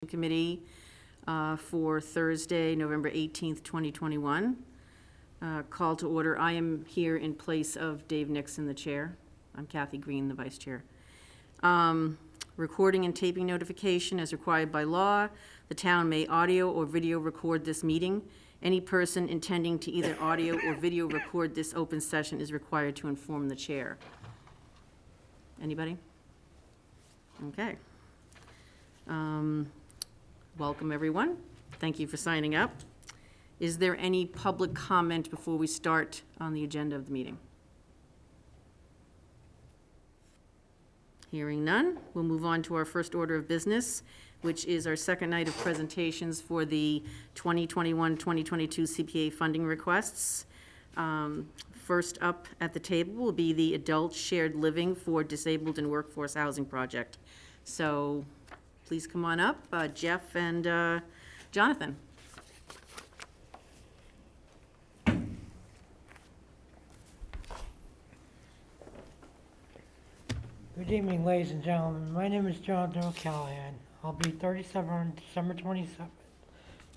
Committee for Thursday, November 18th, 2021. Call to order. I am here in place of Dave Nixon, the chair. I'm Kathy Green, the vice chair. Recording and taping notification as required by law. The town may audio or video record this meeting. Any person intending to either audio or video record this open session is required to inform the chair. Anybody? Okay. Welcome, everyone. Thank you for signing up. Is there any public comment before we start on the agenda of the meeting? Hearing none, we'll move on to our first order of business, which is our second night of presentations for the 2021-2022 CPA funding requests. First up at the table will be the Adult Shared Living for Disabled and Workforce Housing Project. So please come on up, Jeff and Jonathan. Good evening, ladies and gentlemen. My name is Jonathan O'Callahan. I'll be 37 on December 27th.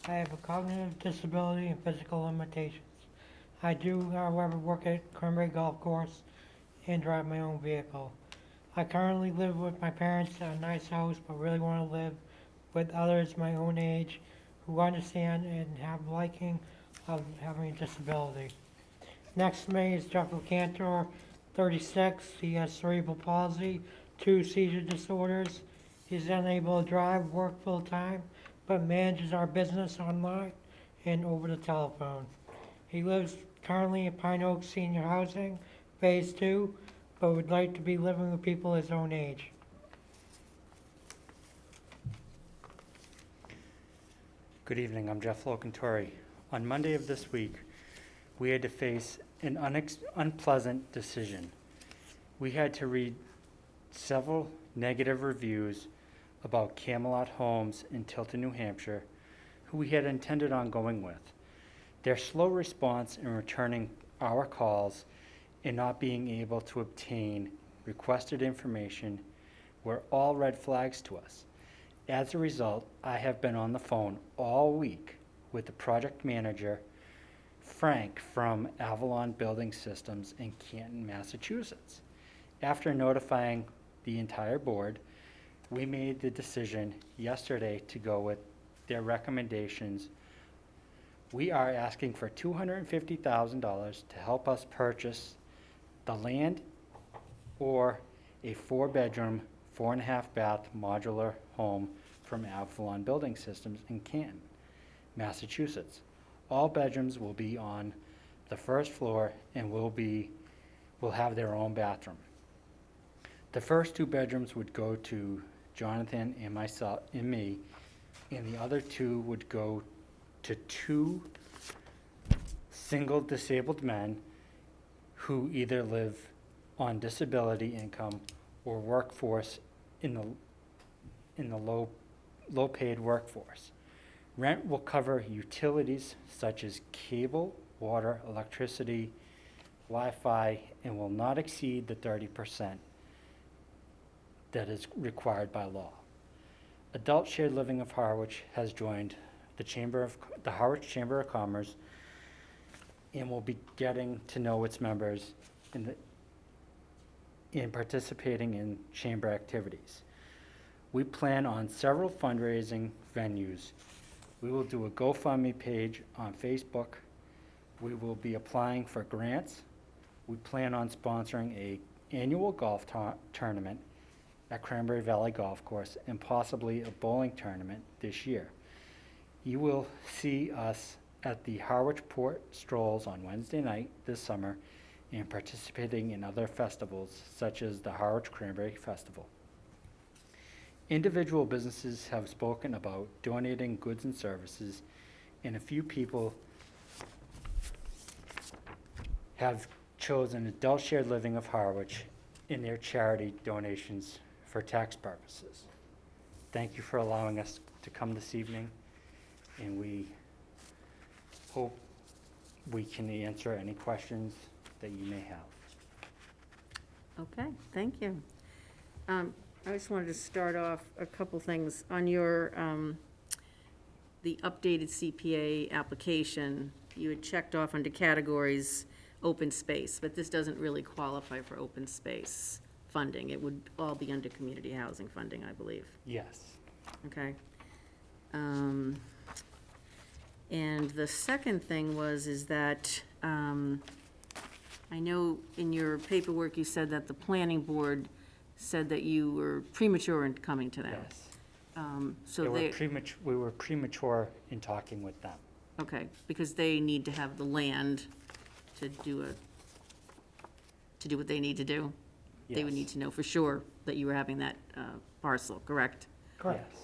I have a cognitive disability and physical limitations. I do, however, work at Cranberry Golf Course and drive my own vehicle. I currently live with my parents in a nice house, but really want to live with others my own age who understand and have liking of having a disability. Next to me is Jeff Cantor, 36. He has cerebral palsy, 2 seizure disorders. He's unable to drive, work full time, but manages our business online and over the telephone. He lives currently at Pine Oak Senior Housing, Phase 2, but would like to be living with people his own age. Good evening, I'm Jeff Locantori. On Monday of this week, we had to face an unpleasant decision. We had to read several negative reviews about Camelot Homes in Tilton, New Hampshire, who we had intended on going with. Their slow response in returning our calls and not being able to obtain requested information were all red flags to us. As a result, I have been on the phone all week with the project manager, Frank, from Avalon Building Systems in Canton, Massachusetts. After notifying the entire board, we made the decision yesterday to go with their recommendations. We are asking for $250,000 to help us purchase the land or a 4-bedroom, 4.5-bath modular home from Avalon Building Systems in Canton, Massachusetts. All bedrooms will be on the first floor and will have their own bathroom. The first 2 bedrooms would go to Jonathan and myself and me, and the other 2 would go to 2 single disabled men who either live on disability income or workforce in the low paid workforce. Rent will cover utilities such as cable, water, electricity, Wi-Fi, and will not exceed the 30% that is required by law. Adult Shared Living of Harwich has joined the Harwich Chamber of Commerce and will be getting to know its members in participating in chamber activities. We plan on several fundraising venues. We will do a GoFundMe page on Facebook. We will be applying for grants. We plan on sponsoring an annual golf tournament at Cranberry Valley Golf Course and possibly a bowling tournament this year. You will see us at the Harwich Port Strolls on Wednesday night this summer and participating in other festivals such as the Harwich Cranberry Festival. Individual businesses have spoken about donating goods and services, and a few people have chosen Adult Shared Living of Harwich in their charity donations for tax purposes. Thank you for allowing us to come this evening, and we hope we can answer any questions that you may have. Okay, thank you. I just wanted to start off a couple things. On your, the updated CPA application, you had checked off under categories, open space, but this doesn't really qualify for open space funding. It would all be under community housing funding, I believe. Yes. Okay. And the second thing is that, I know in your paperwork, you said that the planning board said that you were premature in coming to them. Yes. So We were premature in talking with them. okay, because they need to have the land to do what they need to do. They would Yes. need to know for sure that you were having that parcel, correct? Correct. Yes.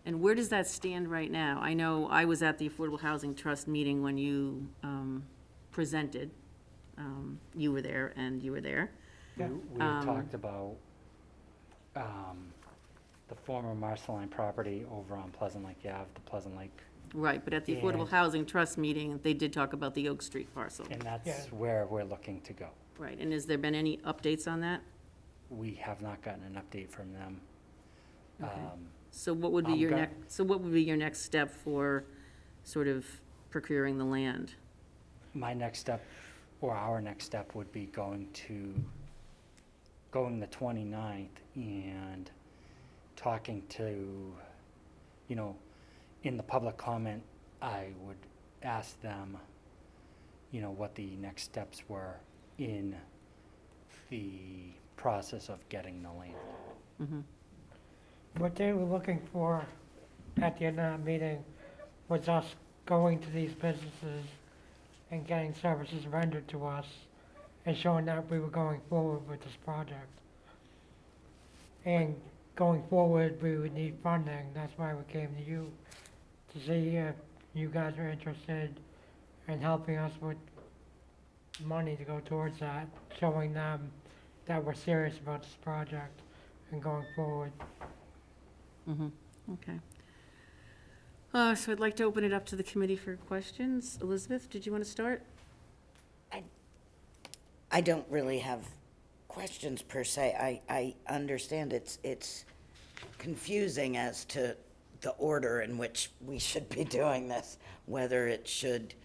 And where does that stand right now? I know I was at the Affordable Housing Trust meeting when you presented. You were there and you were there. We Yeah. we had talked about the former Marceline property over on Pleasant Lake Ave, the Pleasant Lake, Right, but at the Affordable And- Housing Trust meeting, they did talk about the Oak Street parcel. and Yeah. that's where we're looking to go. Right, and has there been any updates on that? We have not gotten an update from them. Okay. Um, So what would be I'm your go- so what would be your next step for sort of procuring the land? My next step, or our next step, would be going the 29th and talking to, in the public comment, I would ask them, what the next steps were in the process of getting the land. Mhm. What they were looking for at the end of that meeting was us going to these businesses and getting services rendered to us and showing that we were going forward with this project. And going forward, we would need funding. That's why we came to you, to see if you guys are interested in helping us with money to go towards that, showing them that we're serious about this project and going forward. Mhm. Okay. So I'd like to open it up to the committee for questions. Elizabeth, did you want to start? I don't really have questions per se. I understand it's confusing as to the order in which we should be doing this, whether it should,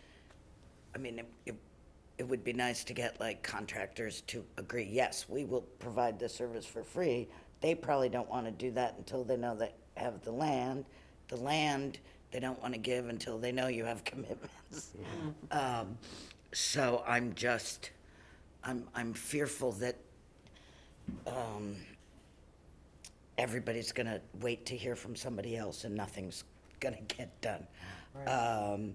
it would be nice to get like contractors to agree, yes, we will provide the service for free. They probably don't want to do that until they know they have the land. The land, they don't want to give until they know you have commitments. So I'm fearful that everybody's gonna wait to hear from somebody else and nothing's gonna get done. Right.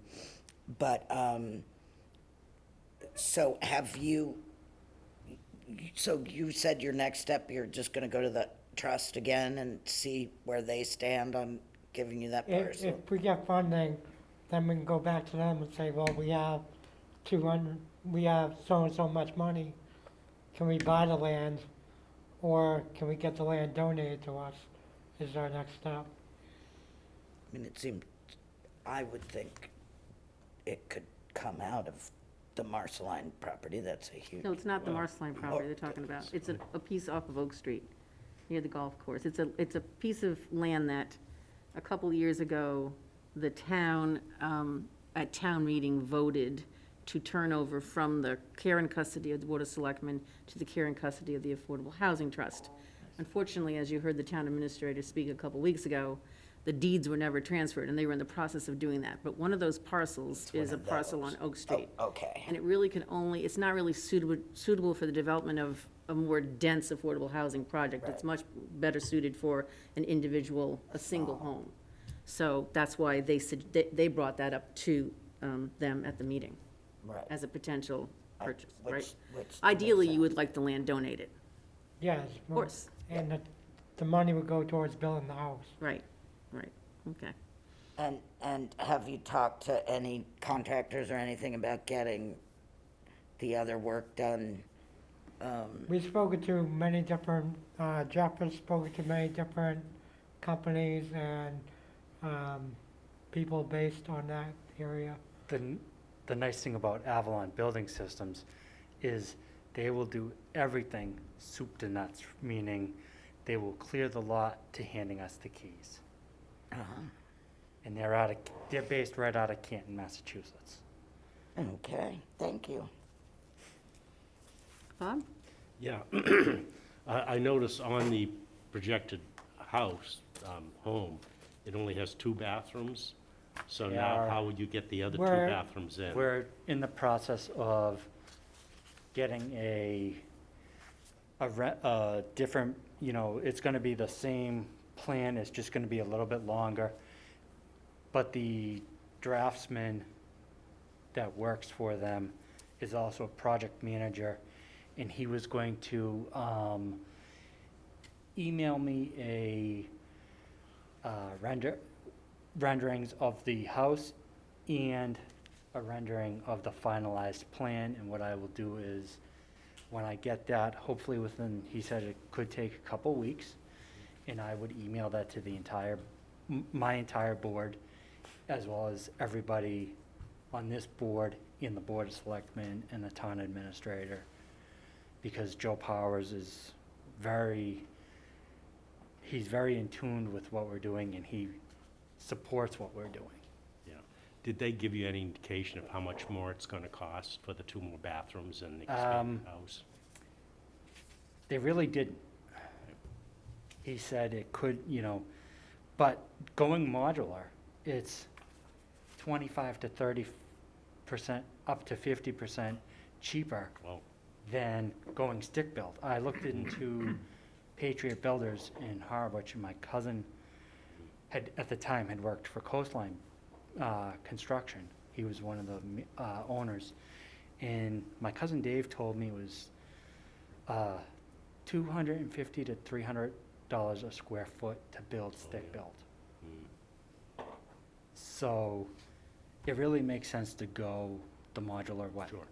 So so you said your next step, you're just gonna go to the trust again and see where they stand on giving you that parcel? If we get funding, then we can go back to them and say, well, we have so and so much money. Can we buy the land, or can we get the land donated to us, is our next step. I would think it could come out of the Marceline property, that's a huge. No, it's not the Marceline property they're talking about. It's a piece off of Oak Street, near the golf course. It's a piece of land that, a couple years ago, the town, at town meeting, voted to turn over from the care and custody of the Board of Selectmen to the care and custody of the Affordable Housing Trust. Unfortunately, as you heard the town administrator speak a couple weeks ago, the deeds were never transferred, and they were in the process of doing that. But one of those parcels is a parcel on Oak Street. Oh, okay. And it really it's not really suitable for the development of a more dense affordable housing project. It's much better suited for an individual, a single home. So that's why they brought that up to them at the meeting Right. as a potential purchase, Which- right? which Ideally, makes you would like the land donated, Yes. of course, And the money would go towards building the house. right, okay. And have you talked to any contractors or anything about getting the other work done? We've spoken to many different, Jeff has spoken to many different companies and people based on that area. The nice thing about Avalon Building Systems is they will do everything soup to nuts, meaning they will clear the lot to handing us the keys. Uh-huh. And they're based right out of Canton, Massachusetts. Okay, thank you. Bob? Yeah, I noticed on the projected house, home, it only has 2 bathrooms. So now Yeah. how would you get the other 2 Where- bathrooms in? We're in the process of getting a different, it's gonna be the same plan, it's just gonna be a little bit longer. But the draftsman that works for them is also a project manager, and he was going to, email me renderings of the house and a rendering of the finalized plan, and what I will do is, when I get that, hopefully within, he said it could take a couple weeks, and I would email that to my entire board, as well as everybody on this board, in the Board of Selectmen, and the town administrator, because Joe Powers is he's very in tune with what we're doing, and he supports what we're doing. Yeah. Did they give you any indication of how much more it's gonna cost for the 2 more bathrooms and the expanded house? They really didn't. He said it could, but going modular, it's 25 to 30%, up to 50% cheaper Well, than going stick-built. I looked into Patriot Builders in Harwich, and my cousin at the time, had worked for Coastline Construction. He was one of the owners. And my cousin Dave told me it was $250 to $300 a square foot to build stick-built. So it really makes sense to go the modular way. sure.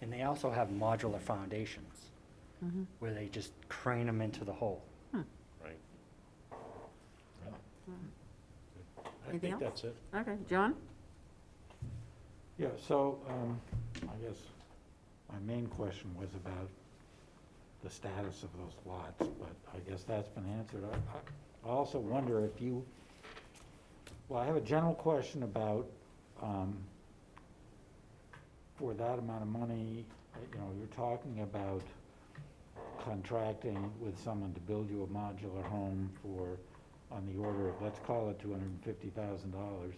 And they also have modular foundations, where they just crane them into the hole. Right. I Anything think else? that's it. Okay, John? Yeah, so, I guess my main question was about the status of those lots, but I guess that's been answered. I also wonder if well, I have a general question about, for that amount of money, you're talking about contracting with someone to build you a modular home on the order of, let's call it $250,000.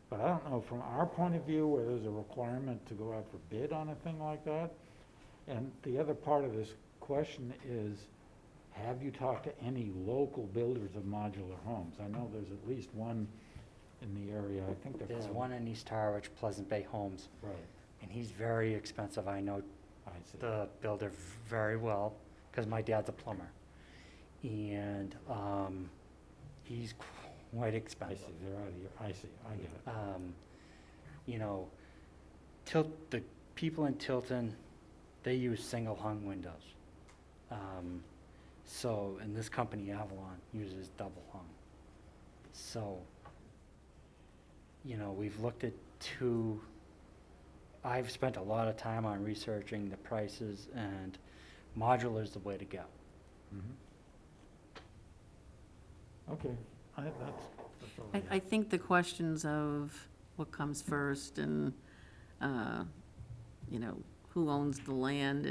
But I don't know, from our point of view, where there's a requirement to go out for bid on a thing like that. And the other part of this question is, have you talked to any local builders of modular homes? I know there's at least one in the area, I think they're called. There's one in East Harwich, Pleasant Bay Homes, Right, and he's very expensive. I know I see. the builder very well, because my dad's a plumber. And he's quite I expensive. see, they're out of here, I see, I get it. The people in Tilton, they use single hung windows. And this company, Avalon, uses double hung. So, we've looked at I've spent a lot of time on researching the prices, and modular is the way to go. Mhm. Okay, that's all I I think the questions of what comes first and, who owns the land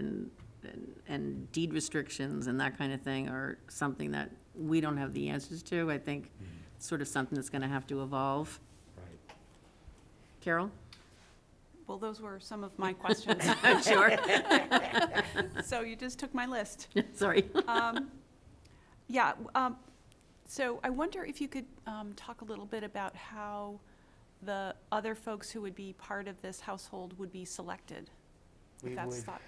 and deed restrictions and that kind of thing are something that we don't have the answers to. I think it's sort of something that's gonna have to evolve. Right. Carol? Well, those were some of my questions. Sure. So you just took my list. Sorry. Yeah, so I wonder if you could talk a little bit about how the other folks who would be part of this household would be selected, We if that's would thought.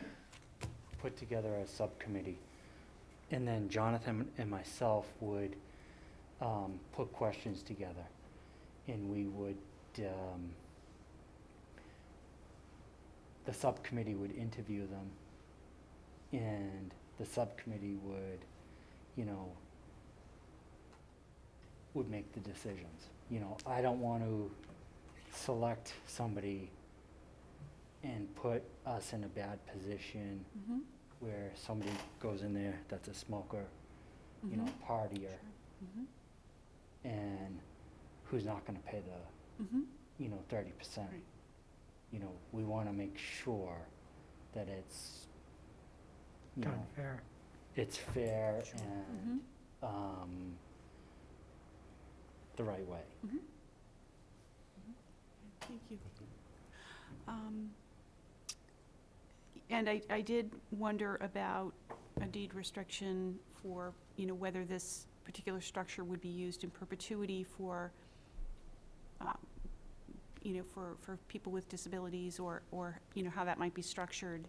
put together a subcommittee, and then Jonathan and myself would put questions together, and we would, the subcommittee would interview them, and the subcommittee would, would make the decisions. I don't want to select somebody and put us in a bad position Mhm. where somebody goes in there that's a smoker, you know, partier, Mhm. and who's not gonna pay the, Mhm. you know, 30%. Right. You know, we wanna make sure that it's, you Done know, fair. it's fair Mhm. and, the right way. Thank you. And I did wonder about a deed restriction for, you know, whether this particular structure would be used in perpetuity for, you know, for people with disabilities or, you know, how that might be structured.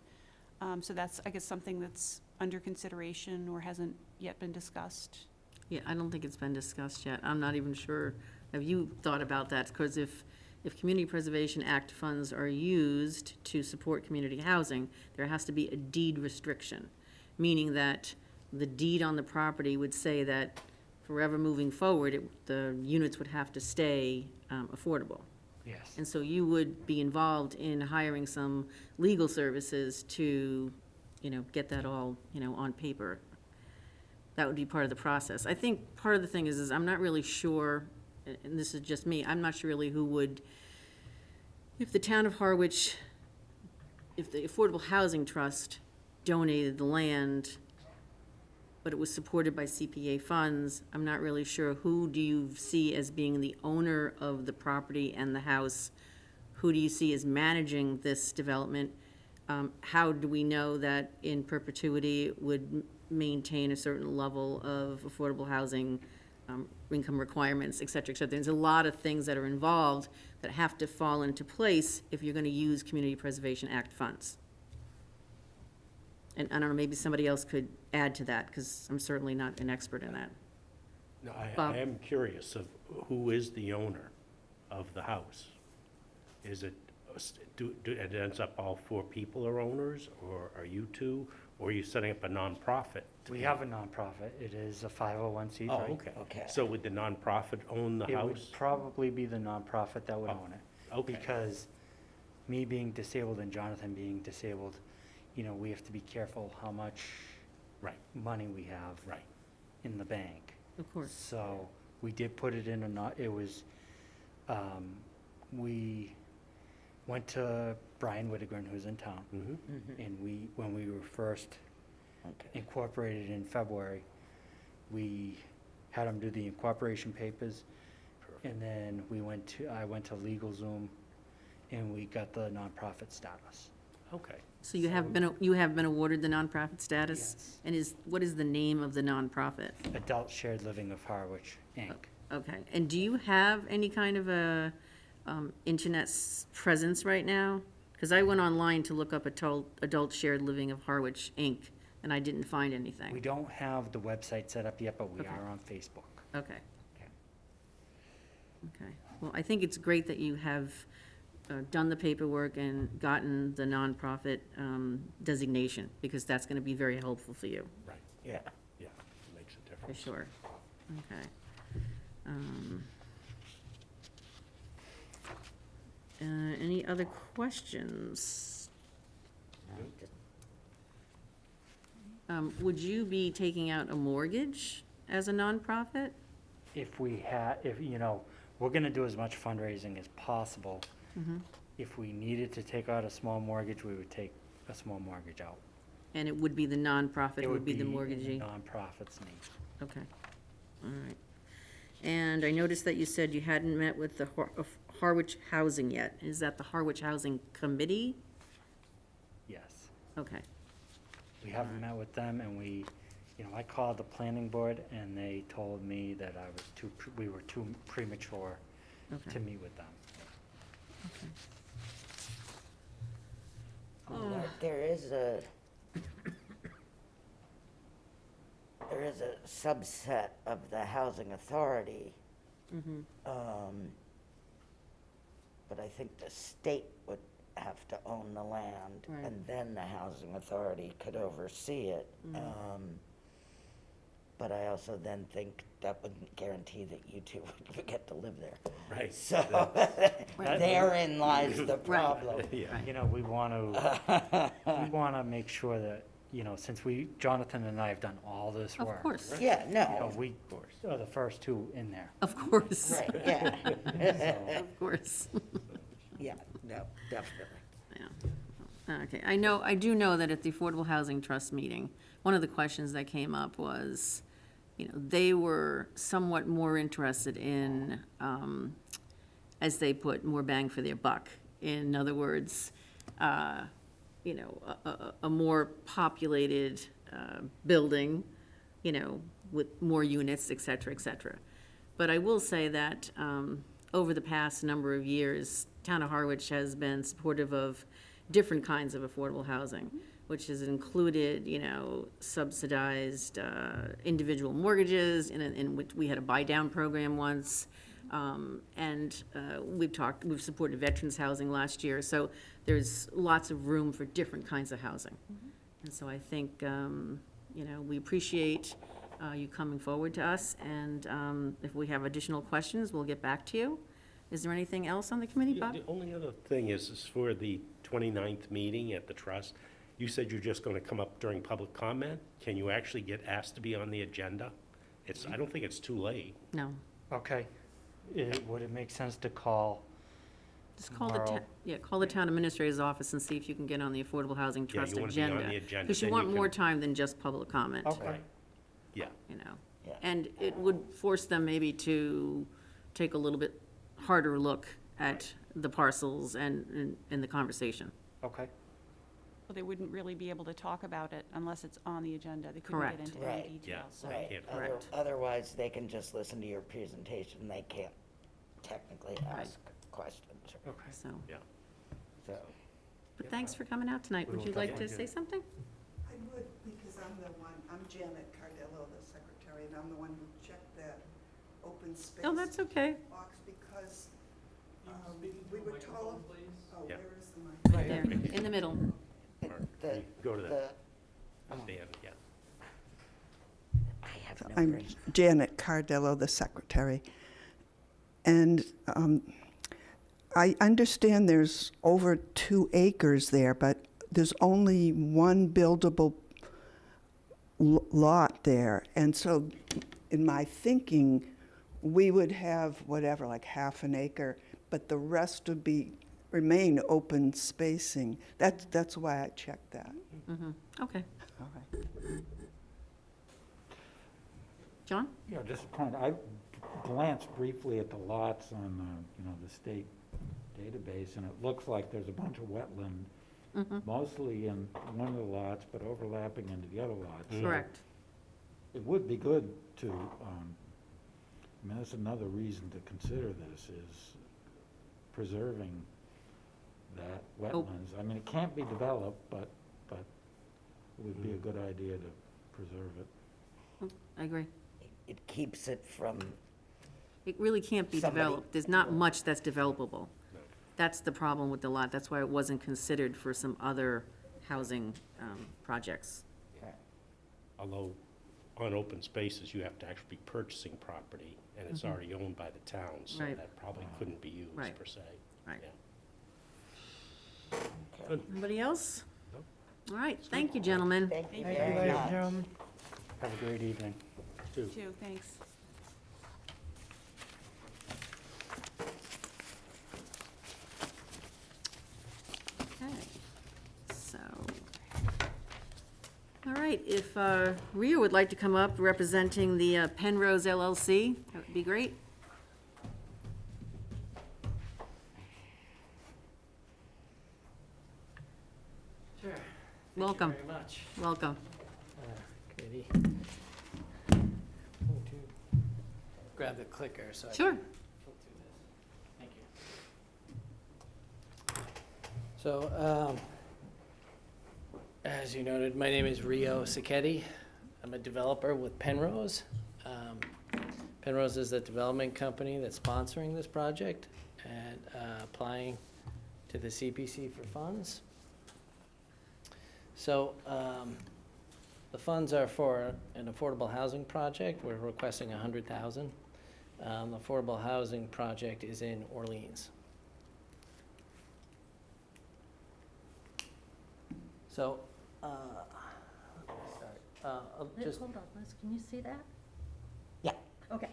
So that's, I guess, something that's under consideration or hasn't yet been discussed. Yeah, I don't think it's been discussed yet. I'm not even sure. Have you thought about that? Because if Community Preservation Act funds are used to support community housing, there has to be a deed restriction, meaning that the deed on the property would say that forever moving forward, the units would have to stay affordable. Yes. And so you would be involved in hiring some legal services to, you know, get that all, you know, on paper. That would be part of the process. I think part of the thing is I'm not really sure, and this is just me, I'm not sure really who would, if the town of Harwich, if the Affordable Housing Trust donated the land, but it was supported by CPA funds, I'm not really sure who do you see as being the owner of the property and the house? Who do you see as managing this development? How do we know that in perpetuity it would maintain a certain level of affordable housing, income requirements, et cetera, et cetera? There's a lot of things that are involved that have to fall into place if you're gonna use Community Preservation Act funds. And I don't know, maybe somebody else could add to that, because I'm certainly not an expert in that. No, Bob? I am curious of who is the owner of the house? Is it, it ends up all four people are owners, or are you two? Or are you setting up a nonprofit? We have a nonprofit. It is a 501c3. Oh, okay. Okay. So would the nonprofit own the It would house? probably be the nonprofit that would Oh, own it. okay. Because me being disabled and Jonathan being disabled, you know, we have to be careful how much Right, money we have right. in the bank. Of course. So we did put it in a not, it was, we went to Brian Whittigren, who's in town, Mm-hmm. and when we were first Okay. incorporated in February, we had him do the incorporation papers, and then I went to LegalZoom, and we got the nonprofit status. Okay. So you have been awarded the nonprofit status? Yes. And what is the name of the nonprofit? Adult Shared Living of Harwich, Inc. Okay, and do you have any kind of a internet presence right now? Because I went online to look up Adult Shared Living of Harwich, Inc., and I didn't find We anything. don't have the website set up yet, but we Okay. are on Facebook. Okay. Okay, well, I think it's great that you have done the paperwork and gotten the nonprofit designation, because that's gonna be very helpful for you, Right, Yeah. yeah, it makes a for difference. sure. Okay. Any other questions? Would you be taking out a mortgage as a nonprofit? If you know, we're gonna do as much fundraising as possible. Mhm. If we needed to take out a small mortgage, we would take a small mortgage out. And it would be the nonprofit It who would be the in mortgagee? nonprofit's name. Okay, all right. And I noticed that you said you hadn't met with the Harwich Housing yet. Is that the Harwich Housing Committee? Yes. Okay, We haven't met with them, and I called the planning board, and they told me that we were too premature to okay. meet with them. There is a subset of the housing authority, Mm-hmm. but I think the state would have to own the land, Right. and then the housing authority could oversee it. But I also then think that wouldn't guarantee that you two would get to live there. Right. So therein lies the problem. Yeah. Right. You know, we want to make sure that since Jonathan and I have done all this work. Of course, Yeah, You know, no, we are the first two in there. of course, right, yeah. of course. Yeah, no, definitely. Yeah. Okay, I do know that at the Affordable Housing Trust meeting, one of the questions that came up was, they were somewhat more interested in, as they put, more bang for their buck. In other words, a more populated building, with more units, et cetera, et cetera. But I will say that over the past number of years, Town of Harwich has been supportive of different kinds of affordable housing, which has included, subsidized individual mortgages, in which we had a buy-down program once. And we've supported veterans housing last year, so there's lots of room for different kinds of housing. And so I think, we appreciate you coming forward to us, and if we have additional questions, we'll get back to you. Is there anything else on the committee, Yeah, Bob? the only other thing is for the 29th meeting at the trust, you said you're just gonna come up during public comment. Can you actually get asked to be on the agenda? I don't think it's too late. No, Okay. Would it make sense to call? just call the, Tomorrow. call the town administrator's office and see if you can get on the Affordable Housing Yeah, Trust you wanna be on agenda. the agenda, Because you then want you more can- time than just public comment. Okay. Yeah, Yeah. And it would force them maybe to take a little bit harder look at the parcels and the conversation. Okay. Well, they wouldn't really be able to talk about it unless it's on the agenda. They couldn't Correct. get into Right. any Yeah. details, so. Right, Can't- Correct. otherwise they can just listen to your presentation, they can't technically Right. ask questions, Okay. So, so. but thanks for coming out tonight. We Would will you like to definitely say do. something? I would, because I'm Janet Cardello, the secretary, and I'm the one who checked that open space Oh, that's okay. box because we were told. Oh, Yeah. where is the mic? Right there, in the middle. Mark, The- go to the the- stand, yeah. I have no I'm brain. Janet Cardello, the secretary. And I understand there's over 2 acres there, but there's only one buildable lot there. And so in my thinking, we would have whatever, like half an acre, but the rest would remain open spacing. That's why I checked that. Okay. All right. John? Yeah, just a point, I glanced briefly at the lots on, the state database, and it looks like there's a bunch of wetland, mostly in one of the lots, but overlapping into the other lots. So Correct. It would be good to, that's another reason to consider this, is preserving that Oh. wetlands. I mean, it can't be developed, but it would be a good idea to preserve it. I agree. It keeps it from, It really can't be Somebody- developed. There's not much that's developable. That's the problem with the lot. That's why it wasn't considered for some other housing projects. Although on open spaces, you have to actually be purchasing property, and it's already owned by the town, so Right. that probably couldn't be used Right. per se. Right. Yeah. Good. Anybody else? Nope. All right, thank you, gentlemen. thank you Thank you, very ladies and much. gentlemen. Have a great evening. Two. Two, thanks. Okay, so, all right, if Ria would like to come up representing the Penrose LLC, that would be great. Sure. Welcome. Thank you very much. Welcome. Katie. Going to grab the clicker so I Sure. can flip through this. Thank you. So, as you noted, my name is Rio Sacchetti. I'm a developer with Penrose. Penrose is the development company that's sponsoring this project and applying to the CPC for funds. So, the funds are for an affordable housing project. We're requesting $100,000. The affordable housing project is in Orleans. So, just, Hold on, Liz, can you see that? Yeah. Okay.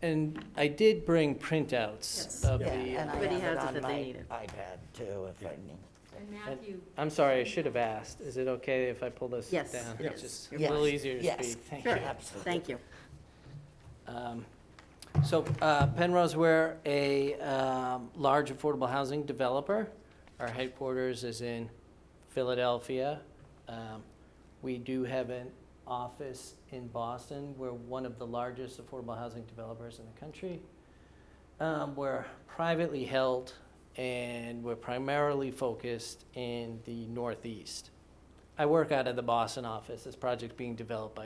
and I did bring printouts Yes. of Yeah, the, and I Everybody have it has it on that they my need it. iPad too, if I need. And and Matthew. I'm sorry, I should have asked. Is it okay if I pull this down? Yes. It's Yes. just a Yes. little easier to Yes. speak. Thank Sure, you. Absolutely. thank you. So Penrose, we're a large affordable housing developer. Our headquarters is in Philadelphia. We do have an office in Boston. We're one of the largest affordable housing developers in the country. We're privately held, and we're primarily focused in the Northeast. I work out of the Boston office. This project's being developed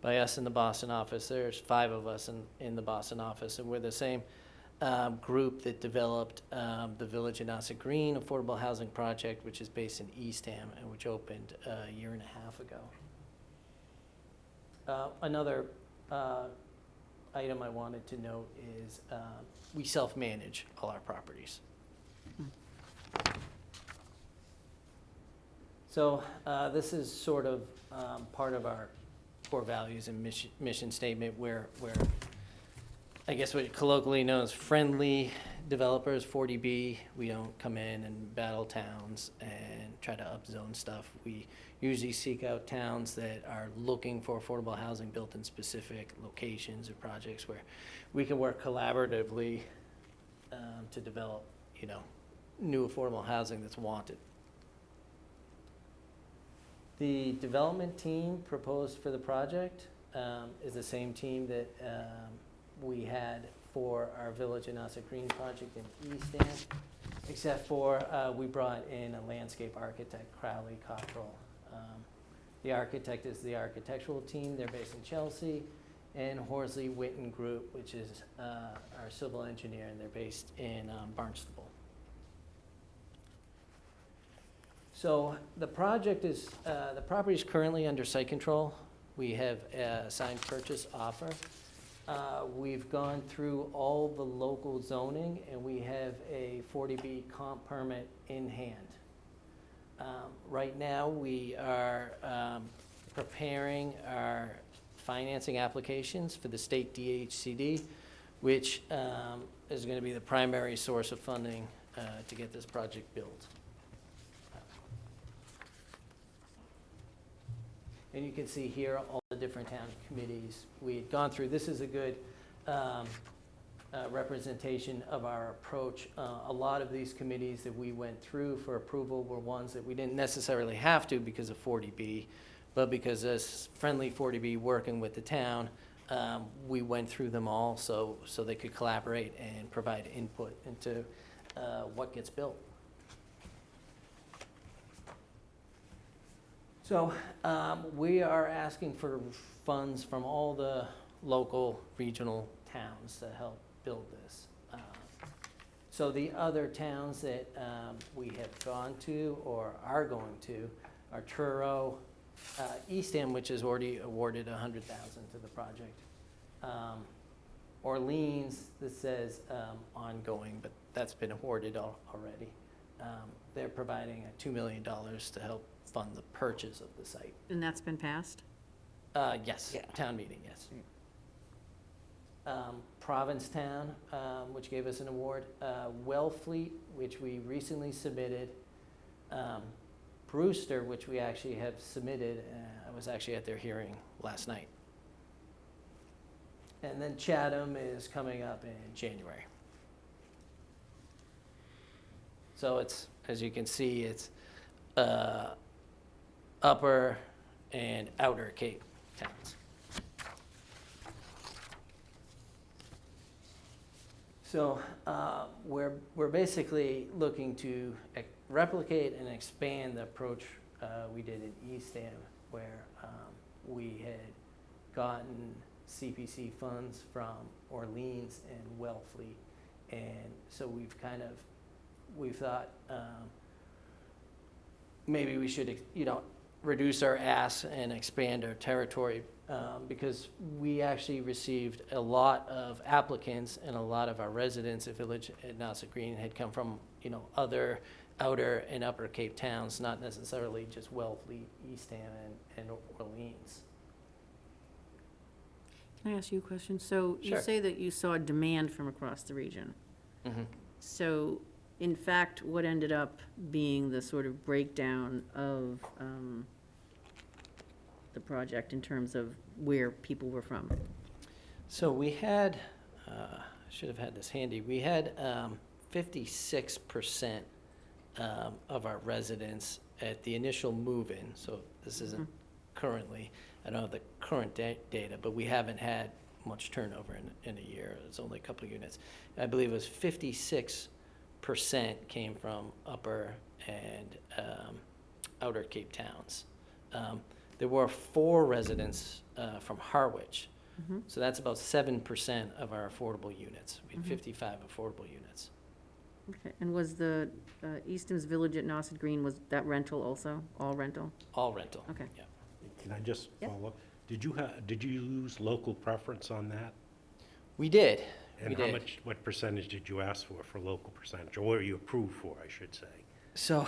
by us in the Boston office. There's 5 of us in the Boston office, and we're the same group that developed the Village at Nassau Green Affordable Housing Project, which is based in Eastham and which opened a year and a half ago. Another item I wanted to note is we self-manage all our properties. So this is sort of part of our core values and mission statement where I guess what colloquially known as friendly developers, 40B. We don't come in and battle towns and try to upzone stuff. We usually seek out towns that are looking for affordable housing built in specific locations or projects where we can work collaboratively to develop, new affordable housing that's wanted. The development team proposed for the project is the same team that we had for our Village at Nassau Green project in Eastham, except for we brought in a landscape architect, Crowley Cottrell. The architect is the architectural team. They're based in Chelsea, and Horsley Witten Group, which is our civil engineer, and they're based in Barnstable. So the project is, the property is currently under site control. We have a signed purchase offer. We've gone through all the local zoning, and we have a 40B comp permit in hand. Right now, we are preparing our financing applications for the state DHCD, which is going to be the primary source of funding to get this project built. And you can see here all the different town committees we had gone through. This is a good representation of our approach. A lot of these committees that we went through for approval were ones that we didn't necessarily have to because of 40B, but because as friendly 40B working with the town, we went through them all so they could collaborate and provide input into what gets built. So we are asking for funds from all the local regional towns to help build this. So the other towns that we have gone to or are going to are Truro, Eastham, which has already awarded $100,000 to the project. Orleans, this says ongoing, but that's been awarded already. They're providing $2 million to help fund the purchase of the site. And that's been passed? Yes, Yeah. town meeting, yes. Provincetown, which gave us an award. Wellfleet, which we recently submitted. Brewster, which we actually have submitted. I was actually at their hearing last night. And then Chatham is coming up in January. So it's, as you can see, it's Upper and Outer Cape towns. So we're basically looking to replicate and expand the approach we did in Eastham, where we had gotten CPC funds from Orleans and Wellfleet, and so we've thought maybe we should reduce our ask and expand our territory because we actually received a lot of applicants, and a lot of our residents at Village at Nassau Green had come from other outer and upper Cape towns, not necessarily just Wellfleet, Eastham, and Orleans. Can I ask you a question? So you Sure. say that you saw demand from across the region. Mhm. So, in fact, what ended up being the sort of breakdown of the project in terms of where people were from? So we had, I should have had this handy, we had 56% of our residents at the initial move-in, so this isn't currently, I don't have the current data, but we haven't had much turnover in a year. It's only a couple of units. I believe it was 56% came from upper and outer Cape towns. There were 4 residents from Harwich, so that's about 7% of our affordable units. We had 55 affordable units. Okay, and was the Easton's Village at Nauset Green, was that rental also, all rental? All rental. Okay. Yeah. Can I just Yep. follow up? Did you use local preference on that? We did. We And how did. much, what percentage did you ask for local percentage, or what were you approved for, I should say? So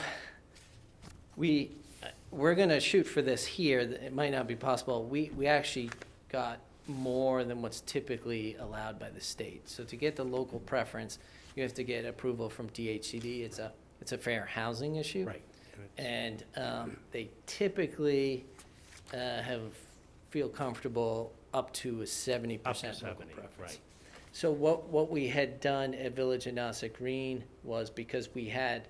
we're going to shoot for this here. It might not be possible. We actually got more than what's typically allowed by the state. So to get the local preference, you have to get approval from DHCD. It's a fair housing issue. Right. And they typically feel comfortable up to a 70% Up to local 70, preference. right. So what we had done at Village and Nauset Green was, because we had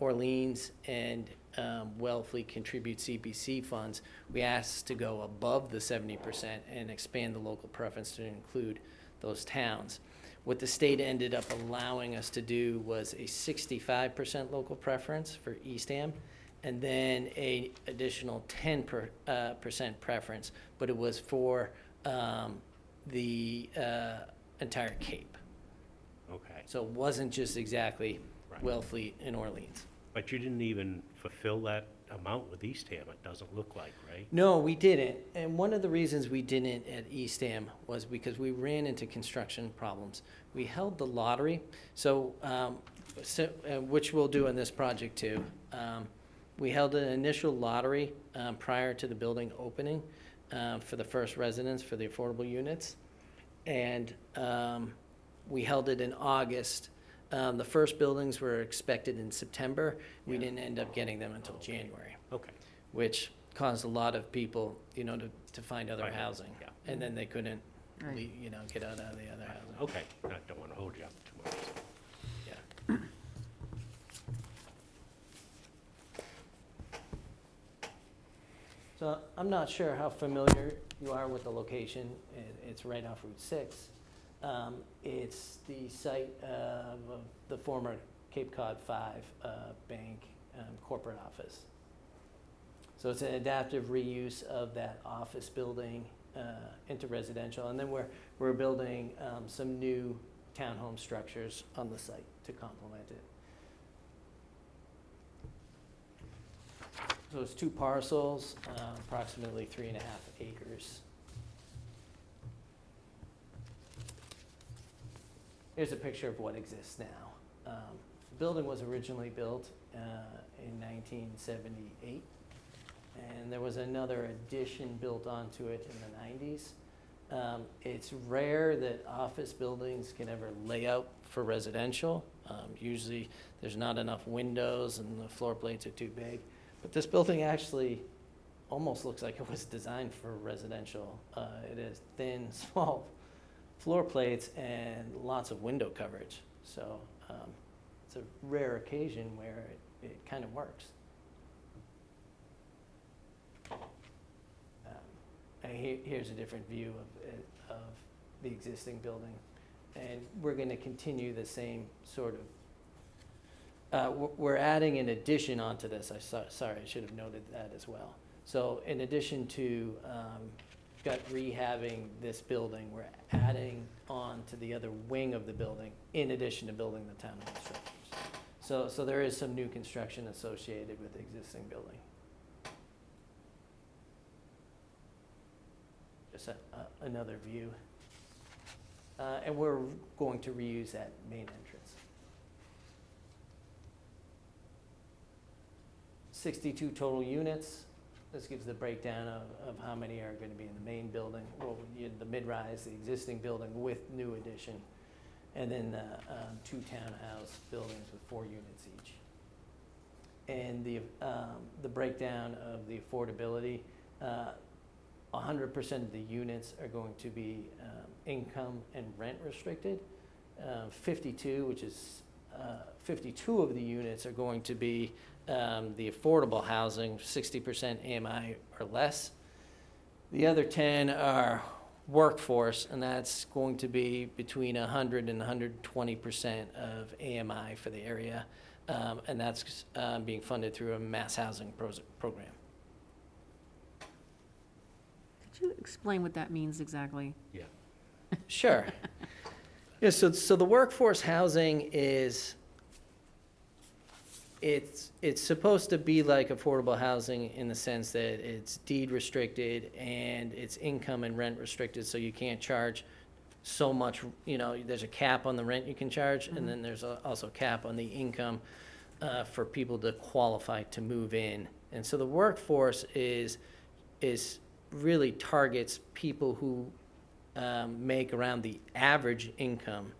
Orleans and Wellfleet contribute CPC funds, we asked to go above the 70% and expand the local preference to include those towns. What the state ended up allowing us to do was a 65% local preference for Eastham, and then a additional 10% preference, but it was for the entire Cape. Okay. So it wasn't just exactly Right. Wellfleet and Orleans. But you didn't even fulfill that amount with Eastham, it doesn't look like, right? No, we didn't. And one of the reasons we didn't at Eastham was because we ran into construction problems. We held the lottery, which we'll do in this project too. We held an initial lottery prior to the building opening for the first residents for the affordable units. And we held it in August. The first buildings were expected in September. We didn't end up getting them until January, Okay. which caused a lot of people, to find other Find out, housing. yeah. And then they couldn't, Right. get out of the other housing. Okay, I don't want to hold you up too much. Yeah. So I'm not sure how familiar you are with the location. It's right off Route 6. It's the site of the former Cape Cod 5 bank corporate office. So it's an adaptive reuse of that office building into residential. And then we're building some new townhome structures on the site to complement it. So it's 2 parcels, approximately 3.5 acres. Here's a picture of what exists now. The building was originally built in 1978, and there was another addition built onto it in the 90s. It's rare that office buildings can ever lay out for residential. Usually there's not enough windows and the floor plates are too big. But this building actually almost looks like it was designed for residential. It has thin, small floor plates and lots of window coverage. So it's a rare occasion where it kind of works. And here's a different view of the existing building. And we're going to continue the same sort of we're adding an addition onto this. Sorry, I should have noted that as well. So in addition to rehabbing this building, we're adding on to the other wing of the building in addition to building the townhome structures. So there is some new construction associated with the existing building. Just another view. And we're going to reuse that main entrance. 62 total units. This gives the breakdown of how many are going to be in the main building, well, the mid-rise, the existing building with new addition, and then 2 townhouse buildings with 4 units each. And the breakdown of the affordability, 100% of the units are going to be income and rent restricted. 52, which is 52 of the units are going to be the affordable housing, 60% AMI or less. The other 10 are workforce, and that's going to be between 100 and 120% of AMI for the area, and that's being funded through a mass housing program. Could you explain what that means exactly? Yeah. Sure. Yeah, so the workforce housing is, it's supposed to be like affordable housing in the sense that it's deed restricted and it's income and rent restricted, so you can't charge so much, there's a cap on the rent you can charge, and then there's also a cap on the income for people to qualify to move in. And so the workforce is really targets people who make around the average income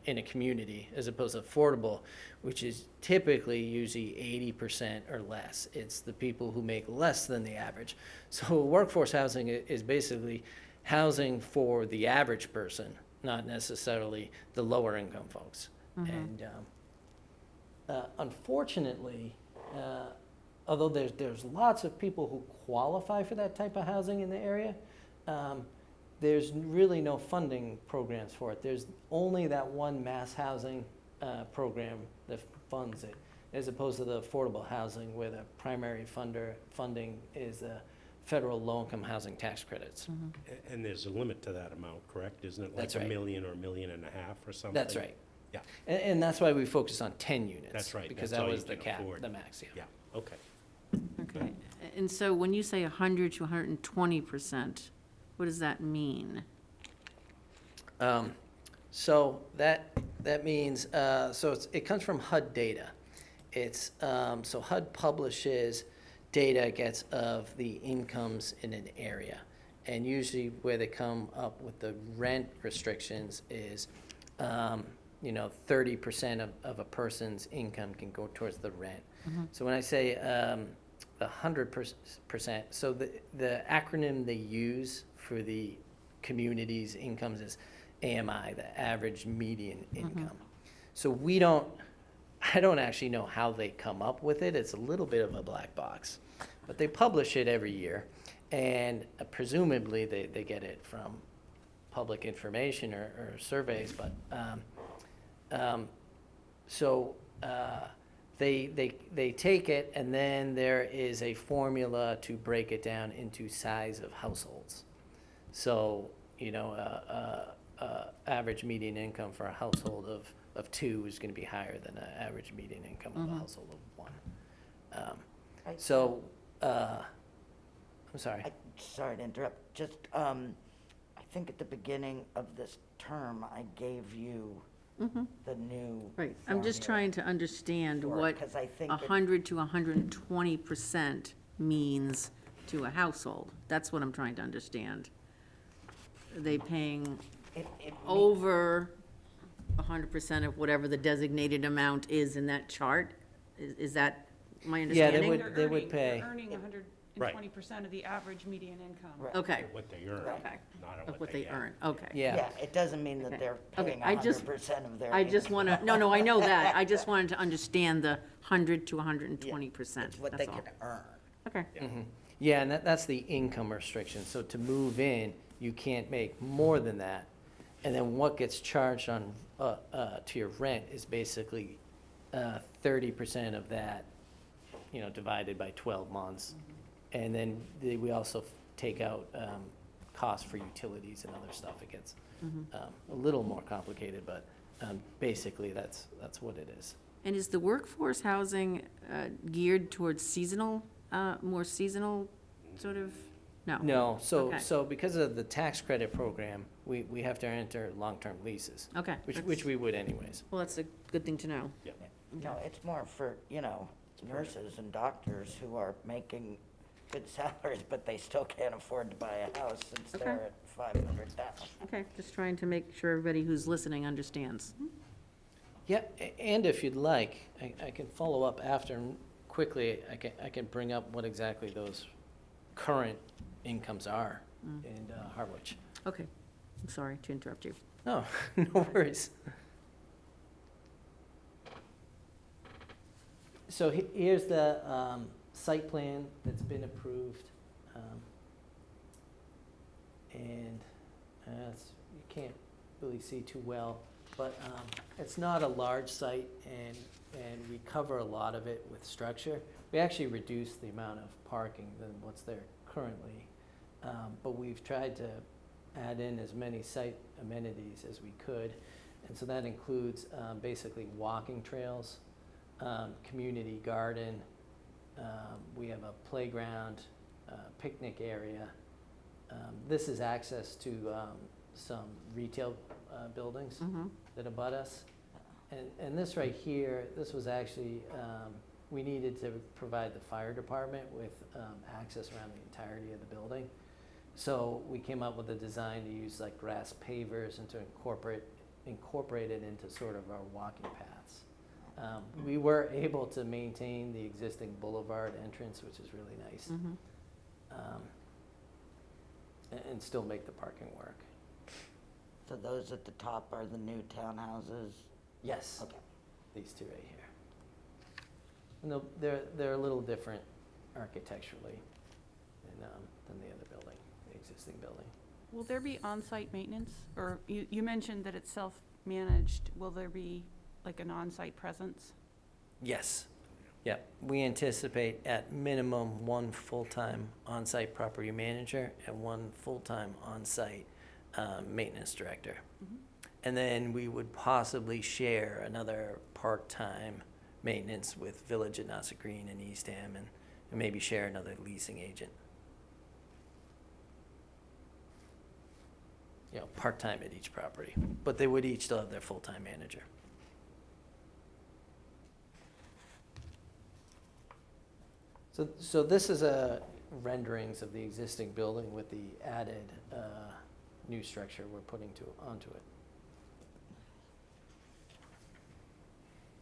in a community, as opposed to affordable, which is typically usually 80% or less. It's the people who make less than the average. So workforce housing is basically housing for the average person, not necessarily the lower income folks. And unfortunately, although there's lots of people who qualify for that type of housing in the area, there's really no funding programs for it. There's only that one mass housing program that funds it, as opposed to the affordable housing where the primary funding is the federal low-income housing tax credits. And there's a limit to that amount, correct? Isn't it like That's $1 right. million or $1.5 million or something? That's right. Yeah. And that's why we focus on 10 units. That's right. Because That's that all you was the can cap, afford. the max, yeah. Yeah, okay. Okay, and so when you say 100 to 120%, what does that mean? So that means, it comes from HUD data. It's, so HUD publishes data gets of the incomes in an area. And usually where they come up with the rent restrictions is, 30% of a person's income can go towards the rent. So when I say 100%, so the acronym they use for the community's incomes is AMI, the average median income. So I don't actually know how they come up with it. It's a little bit of a black box, but they publish it every year, and presumably they get it from public information or surveys, but they take it, and then there is a formula to break it down into size of households. So, average median income for a household of 2 is going to be higher than an average median income of a household of 1. I'm sorry. Sorry to interrupt, just, I think at the beginning of this term, I gave you the new. Right, I'm just formula trying to understand for it, what 'cause I think 100 to 120% means to a household. That's what I'm trying to understand. Are they paying over 100% of whatever the designated amount is in that chart? Is that my Yeah, understanding? they would pay. They're earning 120% of the average median income. Right. Okay, What they earn, okay, not of on what they get. earn, okay. Yeah. Yeah, it doesn't mean that Okay. they're Okay, paying I just- 100% of their. I just income. want to, no, I know that. I just wanted to understand the 100 to 120%. It's what they That's all. can earn. Okay, Yeah, and that's the income restriction. So to move in, you can't make more than that. And then what gets charged on, to your rent is basically 30% of that, divided by 12 months. And then we also take out costs for utilities and other stuff. It gets a little more complicated, but basically that's what it is. and is the workforce housing geared towards seasonal, more seasonal sort of? No? No, Okay. so because of the tax credit program, we have to enter long-term leases, Okay. which we would anyways. Well, that's a good thing to know. No, it's more for, nurses and doctors who are making good salaries, but they still can't afford to buy a house since Okay. they're at 500,000. Okay, just trying to make sure everybody who's listening understands. Yeah, and if you'd like, I can follow up after and quickly. I can bring up what exactly those current incomes are in Harwich. Okay, I'm sorry to interrupt you. No, no worries. So here's the site plan that's been approved. And you can't really see too well, but it's not a large site, and we cover a lot of it with structure. We actually reduced the amount of parking than what's there currently, but we've tried to add in as many site amenities as we could, and so that includes basically walking trails, community garden, we have a playground, picnic area. This is access to some retail buildings that abut us. And this right here, this was actually, we needed to provide the fire department with access around the entirety of the building. So we came up with a design to use like grass pavers and to incorporate it into sort of our walking paths. We were able to maintain the existing boulevard entrance, which is really nice, and still make the parking work. So those at the top are the new townhouses? Yes. Okay. These two right here. And they're a little different architecturally than the other building, the existing building. Will there be on-site maintenance? Or you mentioned that it's self-managed. Will there be like an on-site presence? Yes. Yeah, we anticipate at minimum one full-time on-site property manager and one full-time on-site maintenance director. And then we would possibly share another part-time maintenance with Village at Nassau Green and Eastham, and maybe share another leasing agent. You know, part-time at each property, but they would each still have their full-time manager. So this is renderings of the existing building with the added new structure we're putting onto it.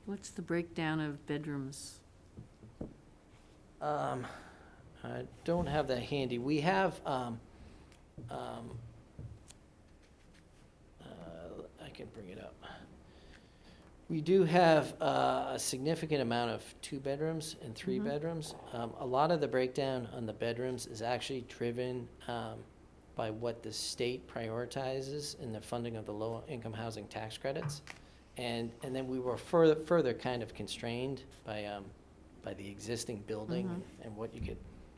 What's the breakdown of bedrooms? I don't have that handy. We have, I can bring it up. We do have a significant amount of 2 bedrooms and 3 bedrooms. A lot of the breakdown on the bedrooms is actually driven by what the state prioritizes in the funding of the low-income housing tax credits. And then we were further kind of constrained by the existing building and what you could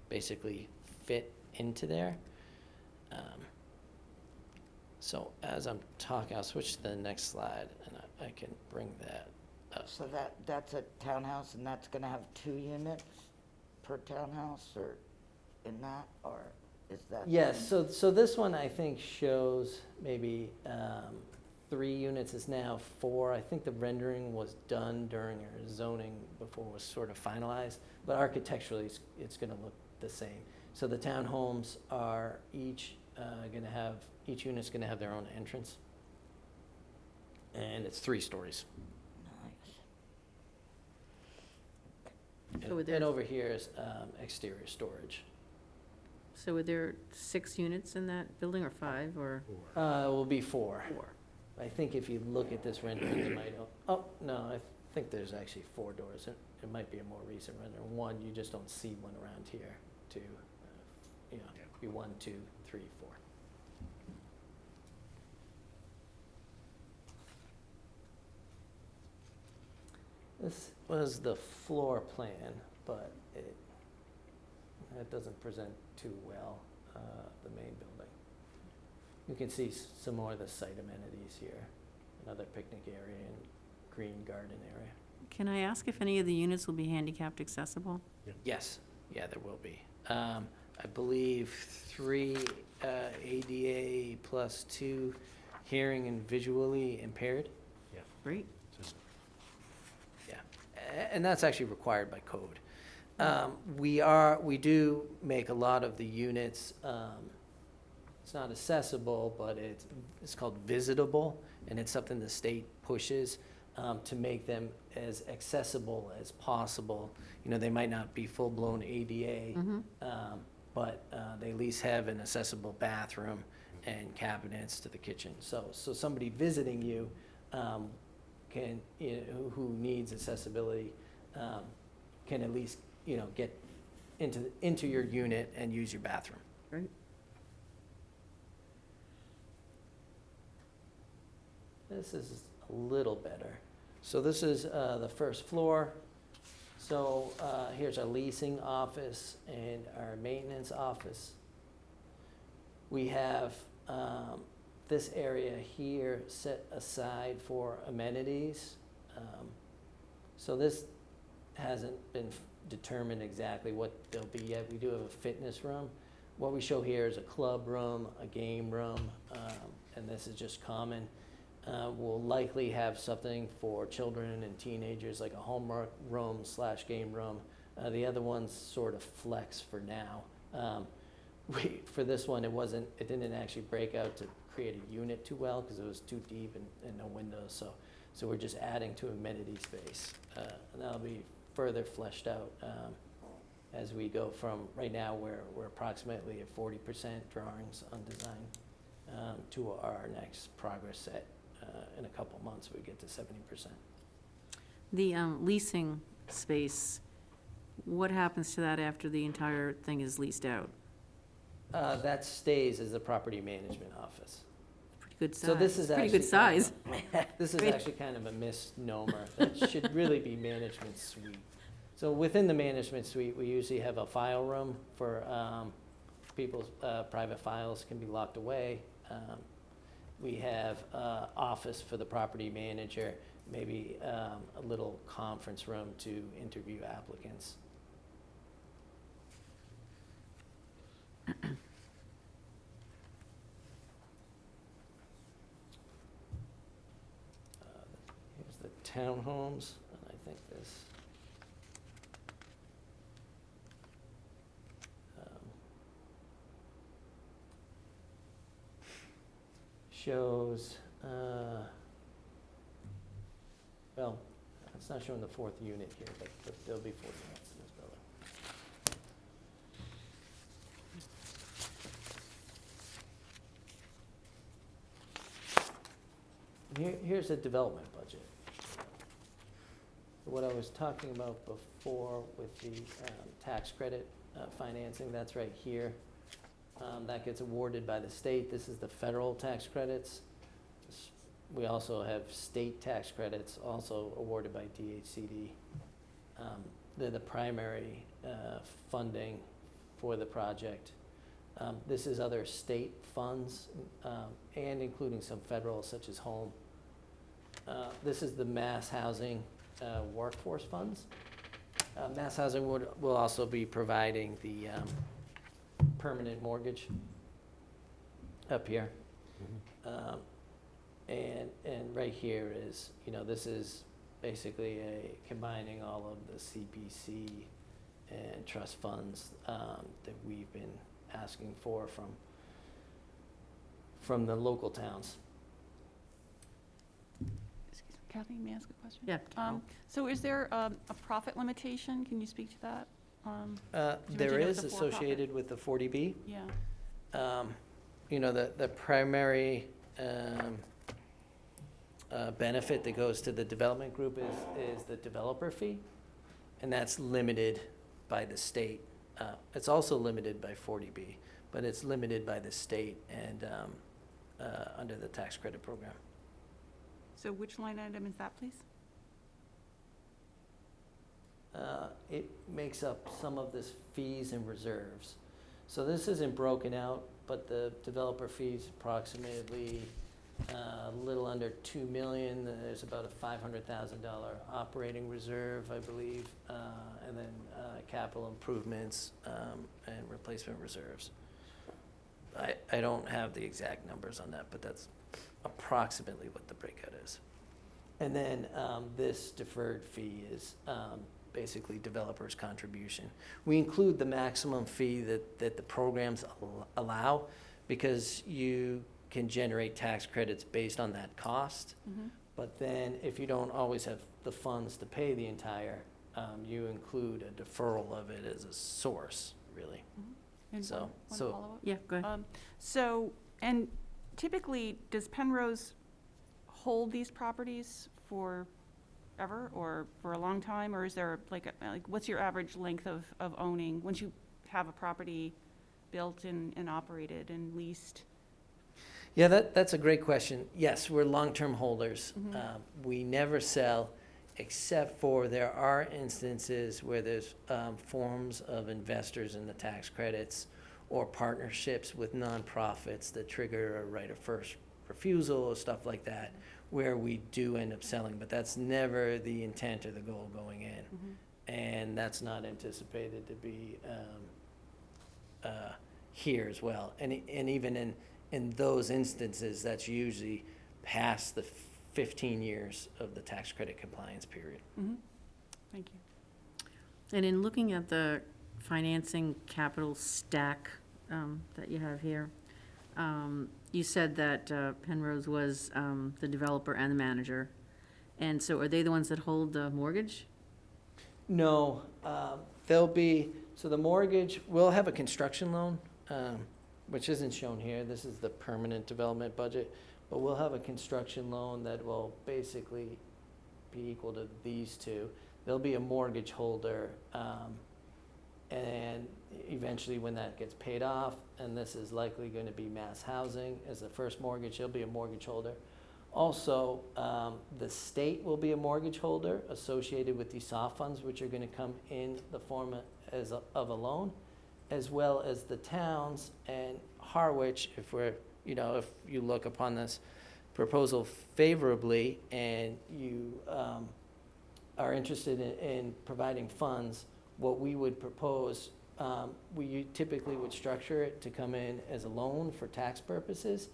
basically fit into there. So as I'm talking, I'll switch to the next slide, and I can bring that up. So that's a townhouse, and that's gonna have 2 units per townhouse, or in that, or is that? Yes, so this one I think shows maybe 3 units, is now 4. I think the rendering was done during our zoning before it was sort of finalized, but architecturally it's gonna look the same. So the townhomes are each unit's gonna have their own entrance. And it's 3 stories. Nice. So And over here is exterior storage. So are there 6 units in that building, or 5, or? It will be 4. 4. I think if you look at this rendering, you might, no, I think there's actually 4 doors. It might be a more recent render. 1, you just don't see one around here. 2, be 1, 2, 3, 4. This was the floor plan, but it doesn't present too well, the main building. You can see some more of the site amenities here, another picnic area and green garden area. Can I ask if any of the units will be handicapped accessible? Yes, yeah, there will be. I believe 3 ADA plus 2 hearing and visually impaired. Great. Yeah, and that's actually required by code. We do make a lot of the units, it's not accessible, but it's called visitable, and it's something the state pushes to make them as accessible as possible. You know, they might not be full-blown ADA, but they at least have an accessible bathroom and cabinets to the kitchen. So somebody visiting you can, who needs accessibility, can at least, get into your unit and use your bathroom. Right. This is a little better. So this is the first floor. So here's our leasing office and our maintenance office. We have this area here set aside for amenities. So this hasn't been determined exactly what they'll be yet. We do have a fitness room. What we show here is a club room, a game room, and this is just common. We'll likely have something for children and teenagers, like a homework room / game room. The other one's sort of flex for now. For this one, it didn't actually break out to create a unit too well because it was too deep and no windows. So we're just adding to amenity space. And that'll be further fleshed out as we go from right now we're approximately at 40% drawings on design to our next progress set. In a couple months, we get to 70%. The leasing space, what happens to that after the entire thing is leased out? That stays as the property management office. Pretty good size. So this is Pretty actually good size. This is Great. actually kind of a misnomer. That should really be management suite. So within the management suite, we usually have a file room for people's private files can be locked away. We have office for the property manager, maybe a little conference room to interview applicants. Here's the townhomes, and I think this shows, well, it's not showing the fourth unit here, but there'll be 4 units in this building. Here's the development budget. What I was talking about before with the tax credit financing, that's right here. That gets awarded by the state. This is the federal tax credits. We also have state tax credits also awarded by DHCD. They're the primary funding for the project. This is other state funds and including some federal such as home. This is the mass housing workforce funds. Mass housing will also be providing the permanent mortgage up here. And right here is, this is basically combining all of the CPC and trust funds that we've been asking for from the local towns. Kathy, may I ask a question? Yeah. Carol. So is there a profit limitation? Can you speak to that? There mentioned it was is a for-profit. associated with the 40B. Yeah. The primary benefit that goes to the development group is the developer fee, and that's limited by the state. It's also limited by 40B, but it's limited by the state and under the tax credit program. So which line item is that, please? It makes up some of this fees and reserves. So this isn't broken out, but the developer fees approximately a little under 2 million. There's about a $500,000 operating reserve, I believe, and then capital improvements and replacement reserves. I don't have the exact numbers on that, but that's approximately what the breakout is. And then this deferred fee is basically developer's contribution. We include the maximum fee that the programs allow, because you can generate tax credits based on that cost. But then if you don't always have the funds to pay the entire, you include a deferral of it as a source, really. And So- one so- follow-up? Yeah, go ahead. So, and typically, does Penrose hold these properties forever or for a long time? Or is there like, what's your average length of owning once you have a property built and operated and leased? Yeah, that's a great question. Yes, we're long-term holders. We never sell, except for there are instances where there's forms of investors in the tax credits or partnerships with nonprofits that trigger a right of first refusal or stuff like that, where we do end up selling, but that's never the intent or the goal going in. And that's not anticipated to be here as well. And even in those instances, that's usually past the 15 years of the tax credit compliance period. Thank you. And in looking at the financing capital stack that you have here, you said that Penrose was the developer and the manager. And so are they the ones that hold the mortgage? No, there'll be, so the mortgage, we'll have a construction loan, which isn't shown here. This is the permanent development budget. But we'll have a construction loan that will basically be equal to these two. There'll be a mortgage holder, and eventually when that gets paid off, and this is likely going to be Mass Housing as the first mortgage, he'll be a mortgage holder. Also, the state will be a mortgage holder associated with these soft funds, which are going to come in the form of a loan, as well as the towns and Harwich, if you look upon this proposal favorably and you are interested in providing funds, what we would propose, we typically would structure it to come in as a loan for tax purposes.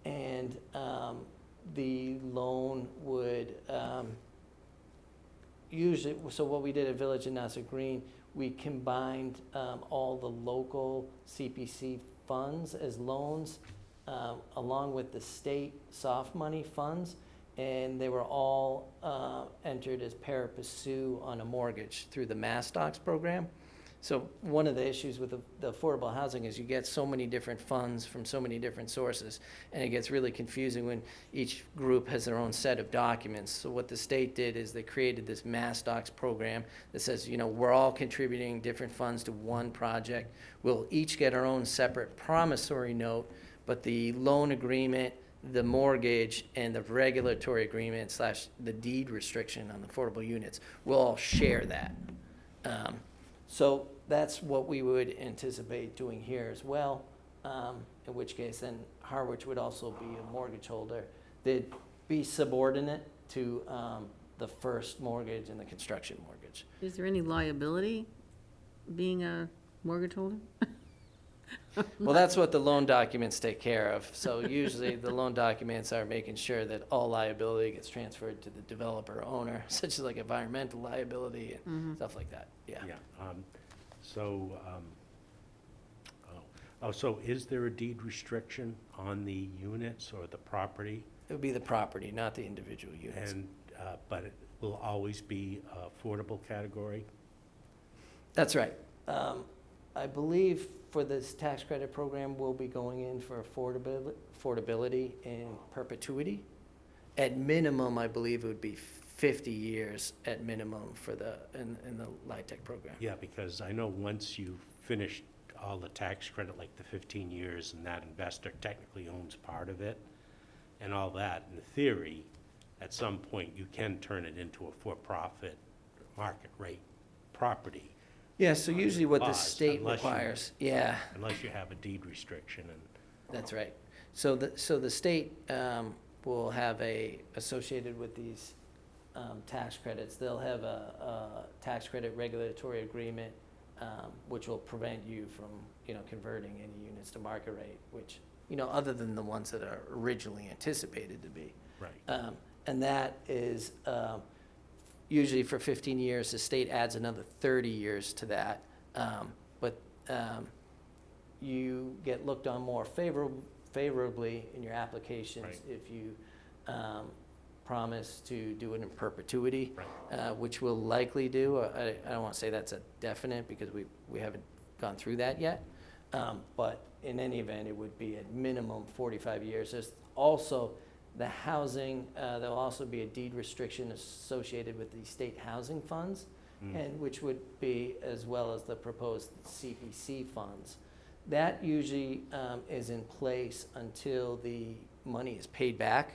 And the loan would usually, so what we did at Village and Nassau Green, we combined all the local CPC funds as loans, along with the state soft money funds, and they were all entered as pari passu on a mortgage through the Mass Docs program. So one of the issues with the affordable housing is you get so many different funds from so many different sources, and it gets really confusing when each group has their own set of documents. So what the state did is they created this Mass Docs program that says, we're all contributing different funds to one project. We'll each get our own separate promissory note, but the loan agreement, the mortgage, and the regulatory agreement / the deed restriction on the affordable units, we'll all share that. So that's what we would anticipate doing here as well, in which case then Harwich would also be a mortgage holder. They'd be subordinate to the first mortgage and the construction mortgage. Is there any liability being a mortgage holder? Well, that's what the loan documents take care of. So usually the loan documents are making sure that all liability gets transferred to the developer owner, such as like environmental liability and stuff like that. Yeah. So, so is there a deed restriction on the units or the property? It would be the property, not the individual units. And, but it will always be affordable category? That's right. I believe for this tax credit program, we'll be going in for affordability in perpetuity. At minimum, I believe it would be 50 years at minimum for in the LIHTC program. Yeah, because I know once you finish all the tax credit, like the 15 years, and that investor technically owns part of it and all that, in theory, at some point, you can turn it into a for-profit, market rate property. Yeah, so usually what the Laws, state unless you- requires, yeah, Unless you have a deed restriction and. that's right. So the state will have associated with these tax credits, they'll have a tax credit regulatory agreement, which will prevent you from, converting any units to market rate, which, other than the ones that are originally anticipated to be. Right. And that is usually for 15 years. The state adds another 30 years to that. But you get looked on more favorably in your applications Right. if you promise to do it in perpetuity, Right. which we'll likely do. I don't want to say that's a definite because we haven't gone through that yet. But in any event, it would be at minimum 45 years. There's also the housing, there'll also be a deed restriction associated with the state housing funds, and which would be as well as the proposed CPC funds. That usually is in place until the money is paid back.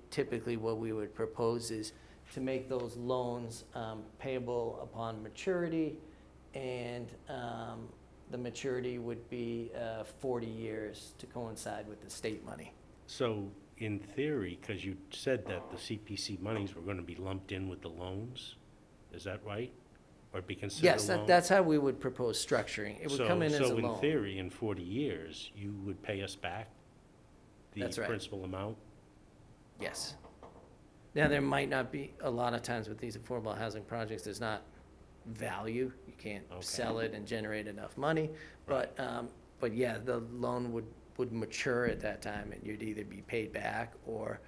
Typically what we would propose is to make those loans payable upon maturity, and the maturity would be 40 years to coincide with the state money. So in theory, because you said that the CPC monies were going to be lumped in with the loans, is that right? Or be considered a Yes, loan? that's how we would propose structuring. It would come in as a So in loan. theory, in 40 years, you would pay us back the That's right. principal amount? Yes. Now, there might not be, a lot of times with these affordable housing projects, there's not value. You can't Okay. sell it and generate enough money. But yeah, the loan would mature at that time, and you'd either be paid back, or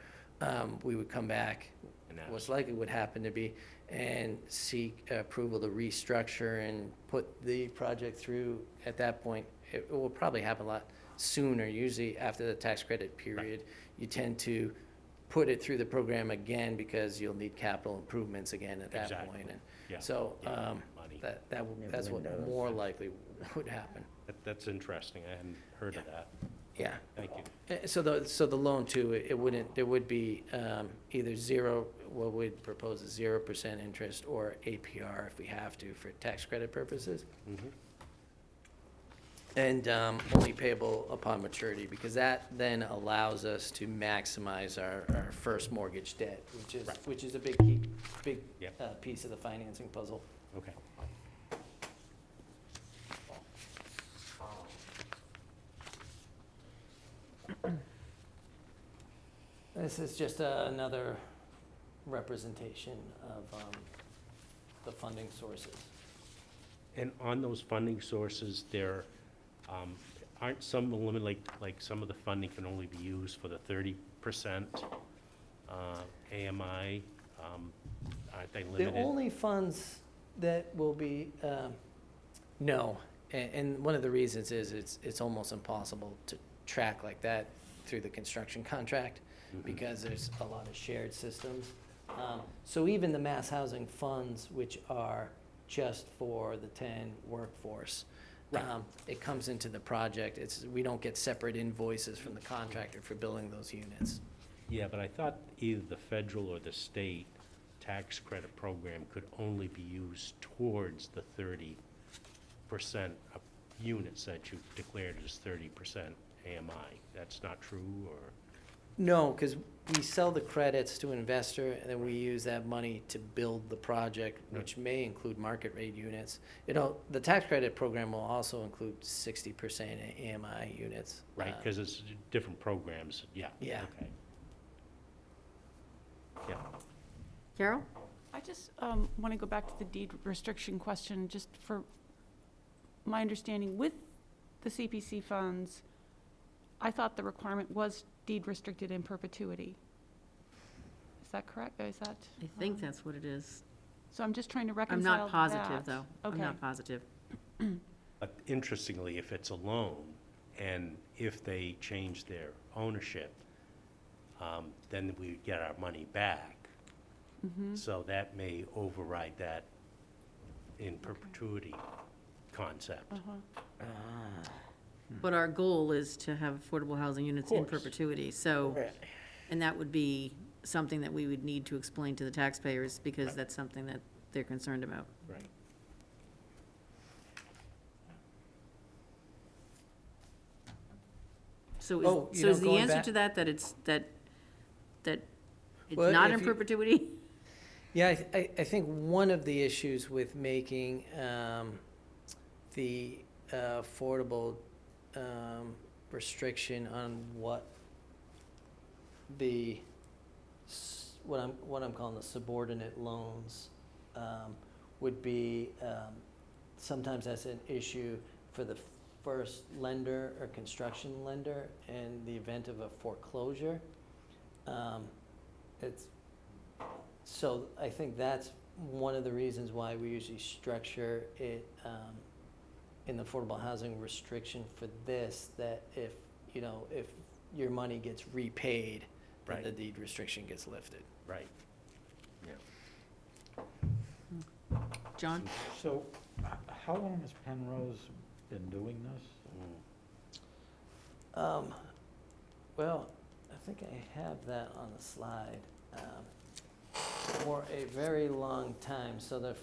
we would come back, And what's ask. likely would happen to be, and seek approval to restructure and put the project through. At that point, it will probably happen a lot sooner. Usually after the tax credit period, you tend to put it through the program again because you'll need capital improvements again at that Exactly. point. And Yeah. so Yeah, money. that's what more likely would happen. That's interesting. I hadn't heard of that. Yeah. Thank you. So the loan too, it wouldn't, there would be either zero, what we'd propose is 0% interest, or APR if we have to for tax credit purposes. Mhm. And only payable upon maturity, because that then allows us to maximize our first mortgage debt, which is a big Yep. piece of the financing puzzle. Okay. This is just another representation of the funding sources. And on those funding sources, there aren't some limited, like some of the funding can only be used for the 30% AMI? Aren't they The limited? only funds that will be, no, and one of the reasons is it's almost impossible to track like that through the construction contract, because there's a lot of shared systems. So even the mass housing funds, which are just for the 10 workforce, it comes into the project. We don't get separate invoices from the contractor for building those units. Yeah, but I thought either the federal or the state tax credit program could only be used towards the 30% of units that you declared as 30% AMI. That's not true, or? No, because we sell the credits to an investor, and then we use that money to build the project, which may include market rate units. The tax credit program will also include 60% AMI units. Right, because it's different programs, yeah. Yeah. Okay. Yeah, Carol? I just want to go back to the deed restriction question, just for my understanding. With the CPC funds, I thought the requirement was deed restricted in perpetuity. Is that correct? Is that? I think that's what it is. So I'm just trying to I'm reconcile not positive, that. though. I'm Okay. not positive. but interestingly, if it's a loan, and if they change their ownership, then we get our money back. So that may override that in perpetuity concept. But our goal is to have affordable housing units in course. perpetuity, so, Right. and that would be something that we would need to explain to the taxpayers, because that's something that they're concerned about. Right. So Oh, is, so is the going answer back- to that, that it's Well, not if in you- perpetuity? Yeah, I think one of the issues with making the affordable restriction on what the what I'm calling the subordinate loans, would be, sometimes that's an issue for the first lender or construction lender in the event of a foreclosure. It's, so I think that's one of the reasons why we usually structure it, in the affordable housing restriction for this, that if, you know, if your money gets repaid, then Right. the deed restriction gets lifted. Right. John? So, how long has Penrose been doing this? Well, I think I have that on the slide. For a very long time, so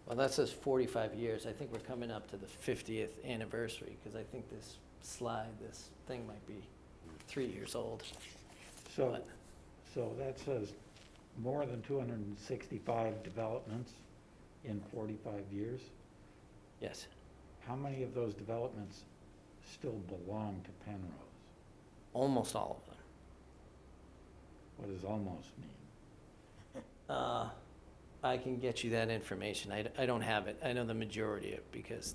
well, that says 45 years. I think we're coming up to the 50th anniversary, because I think this thing might be 3 years old. So, But- so that says more than 265 developments in 45 years? Yes. How many of those developments still belong to Penrose? Almost all of them. What does almost mean? I can get you that information. I don't have it. I know the majority of it, because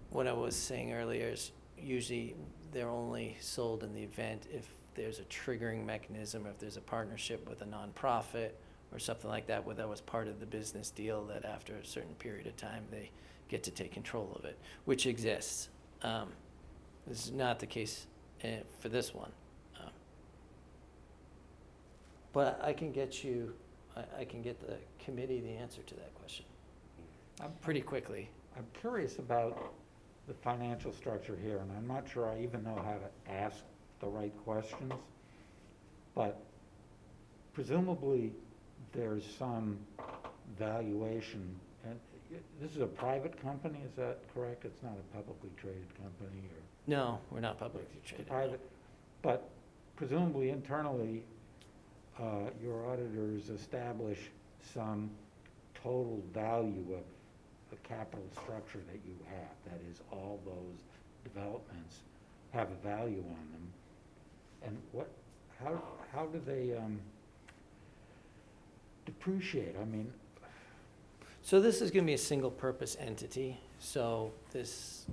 what I was saying earlier is usually they're only sold in the event if there's a triggering mechanism, or if there's a partnership with a nonprofit or something like that, where that was part of the business deal, that after a certain period of time, they get to take control of it, which exists. This is not the case for this one. But I can get you, I can get the committee the answer to that question pretty quickly. I'm curious about the financial structure here, and I'm not sure I even know how to ask the right questions. But presumably, there's some valuation, and this is a private company, is that correct? It's not a publicly traded company, or? No, we're not publicly traded. Private, but presumably internally, your auditors establish some total value of the capital structure that you have. That is, all those developments have a value on them. And how do they depreciate? I mean, So this is gonna be a single-purpose entity, so this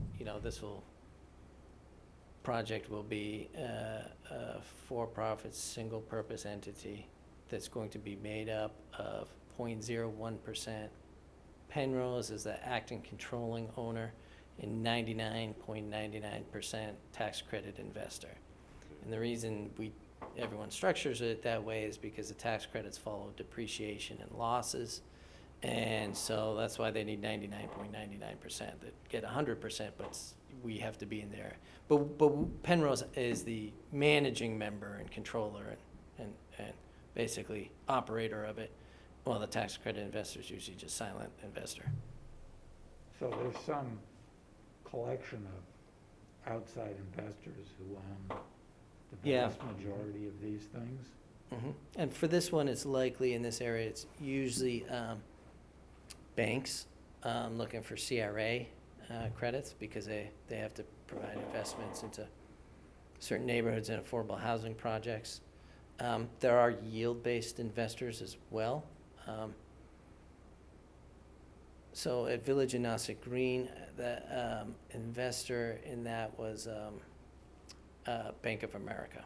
project will be a for-profit, single-purpose entity that's going to be made up of 0.01%. Penrose is the acting controlling owner, and 99.99% tax credit investor. And the reason everyone structures it that way is because the tax credits follow depreciation and losses. And so that's why they need 99.99%. That get 100%, but we have to be in there. But Penrose is the managing member and controller and basically operator of it, while the tax credit investor is usually just silent investor. so there's some collection of outside investors who own the Yeah. vast majority of these things? And for this one, it's likely in this area, it's usually banks looking for CRA credits, because they have to provide investments into certain neighborhoods and affordable housing projects. There are yield-based investors as well. So at Village in Nauset Green, the investor in that was Bank of America.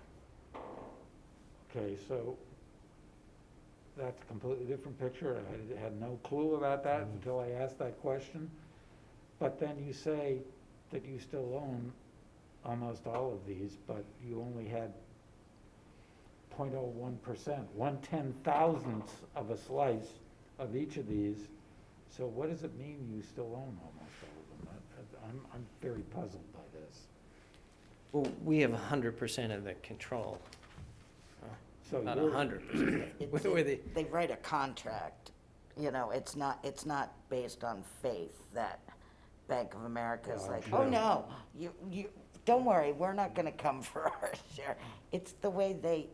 Okay, so that's a completely different picture. I had no clue about that until I asked that question. But then you say that you still own almost all of these, but you only had 0.01%, 1/10,000th of a slice of each of these. So what does it mean you still own almost all of them? I'm very puzzled by this. Well, we have 100% of the control. So Not you're, 100%. It's- Where they- They write a contract, you know, it's not based on faith that Bank of America is Well, like, sure. oh, no, you, don't worry, we're not gonna come for our share. It's the way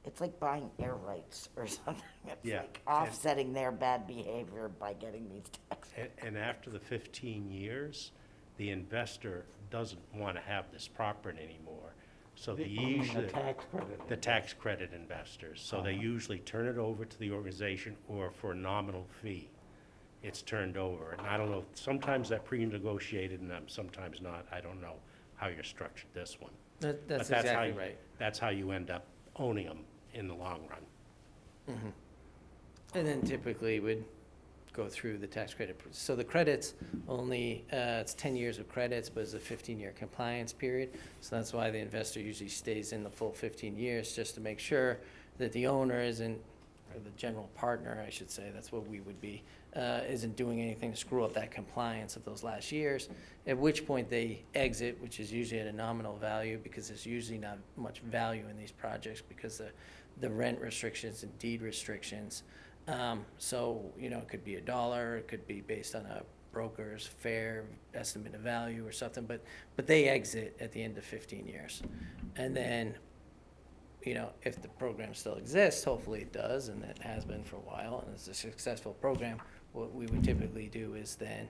it's like buying air rights or something. It's Yeah, like offsetting their bad behavior by getting these tax. And after the 15 years, the investor doesn't want to have this property anymore. So they You mean usually, the tax credit. the tax credit investors, so they usually turn it over to the organization, or for a nominal fee, it's turned over. And I don't know, sometimes that pre-negotiated and sometimes not. I don't know how you're structured this one. That's But that's how exactly you- right. That's how you end up owning them in the long run. And then typically would go through the tax credit. So the credits only, it's 10 years of credits, but it's a 15-year compliance period. So that's why the investor usually stays in the full 15 years, just to make sure that the owner isn't, or the general partner, I should say, that's what we would be, isn't doing anything to screw up that compliance of those last years, at which point they exit, which is usually at a nominal value, because there's usually not much value in these projects because the rent restrictions and deed restrictions. So, it could be $1, it could be based on a broker's fair estimate of value or something, but they exit at the end of 15 years. And then, if the program still exists, hopefully it does, and it has been for a while, and it's a successful program, what we would typically do is then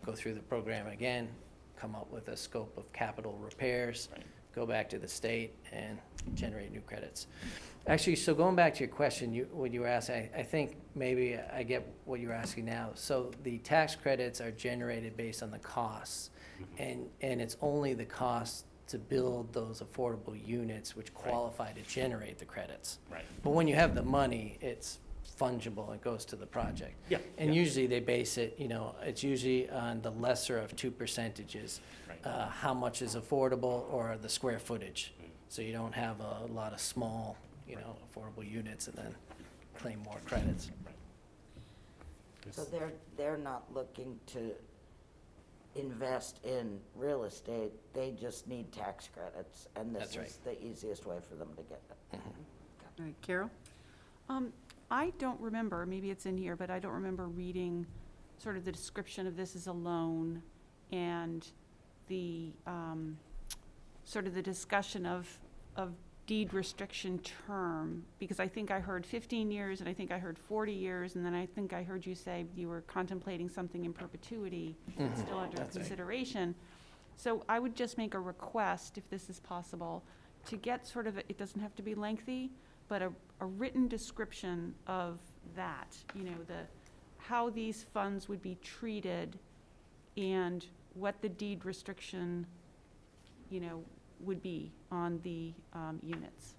go through the program again, come up with a scope of capital repairs, go back to the state and generate new credits. Actually, so going back to your question, what you were asking, I think maybe I get what you're asking now. So the tax credits are generated based on the costs, and it's only the cost to build those affordable units which qualify to generate the credits. Right. But when you have the money, it's fungible, it goes to the project. Yeah, And yeah. usually they base it, it's usually on the lesser of two percentages. Right. How much is affordable or the square footage. So you don't have a lot of small, affordable units and then claim more credits. So they're not looking to invest in real estate, they just need tax credits, and this That's right. is the easiest way for them to get it. All right, Carol? I don't remember, maybe it's in here, but I don't remember reading sort of the description of this as a loan and the, sort of the discussion of deed restriction term, because I think I heard 15 years and I think I heard 40 years, and then I think I heard you say you were contemplating something in perpetuity, still under That's right. consideration. So I would just make a request, if this is possible, to get sort of, it doesn't have to be lengthy, but a written description of that, how these funds would be treated and what the deed restriction, would be on the units.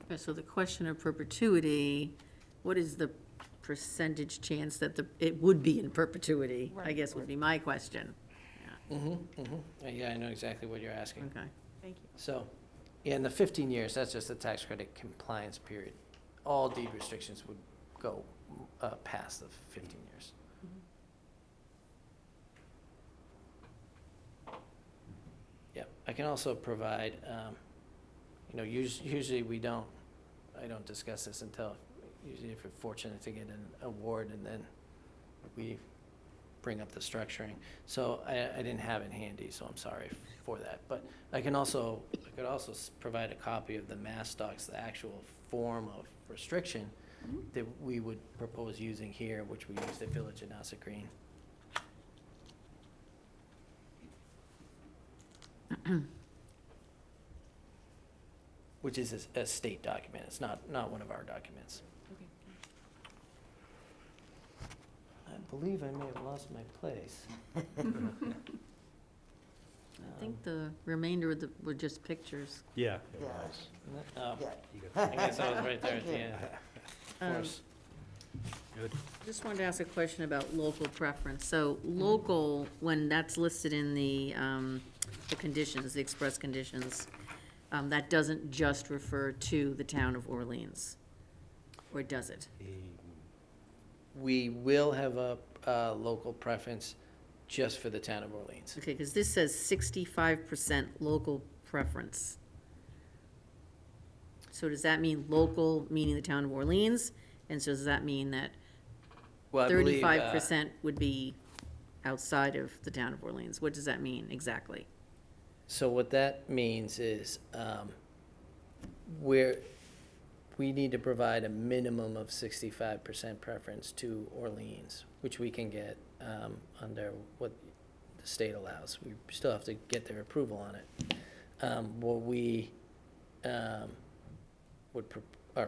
Okay, so the question of perpetuity, what is the percentage chance that it would be in perpetuity? I Right. guess would be my question. Yeah, I know exactly what you're asking. Okay. Thank you. So, in the 15 years, that's just the tax credit compliance period. All deed restrictions would go past the 15 years. Yeah, I can also provide, usually I don't discuss this until, usually if we're fortunate to get an award, and then we bring up the structuring. So I didn't have it handy, so I'm sorry for that. But I could also provide a copy of the mass docs, the actual form of restriction that we would propose using here, which we used at Village of Nassau Green. Which is a state document, it's not one of our documents. Okay. I believe I may have lost my place. I think the remainder were just pictures. Yeah. Yeah. Oh, Yeah. I guess I was right there at the end, of Um, course. Just wanted to ask a question about local preference. So local, when that's listed in the conditions, the express conditions, that doesn't just refer to the town of Orleans, or does it? We will have a local preference just for the town of Orleans. Okay, because this says 65% local preference. So does that mean local, meaning the town of Orleans? And so does that mean that Well, I believe, 35% would be outside of the town of Orleans? What does that mean exactly? So what that means is, we need to provide a minimum of 65% preference to Orleans, which we can get under what the state allows. We still have to get their approval on it. What we are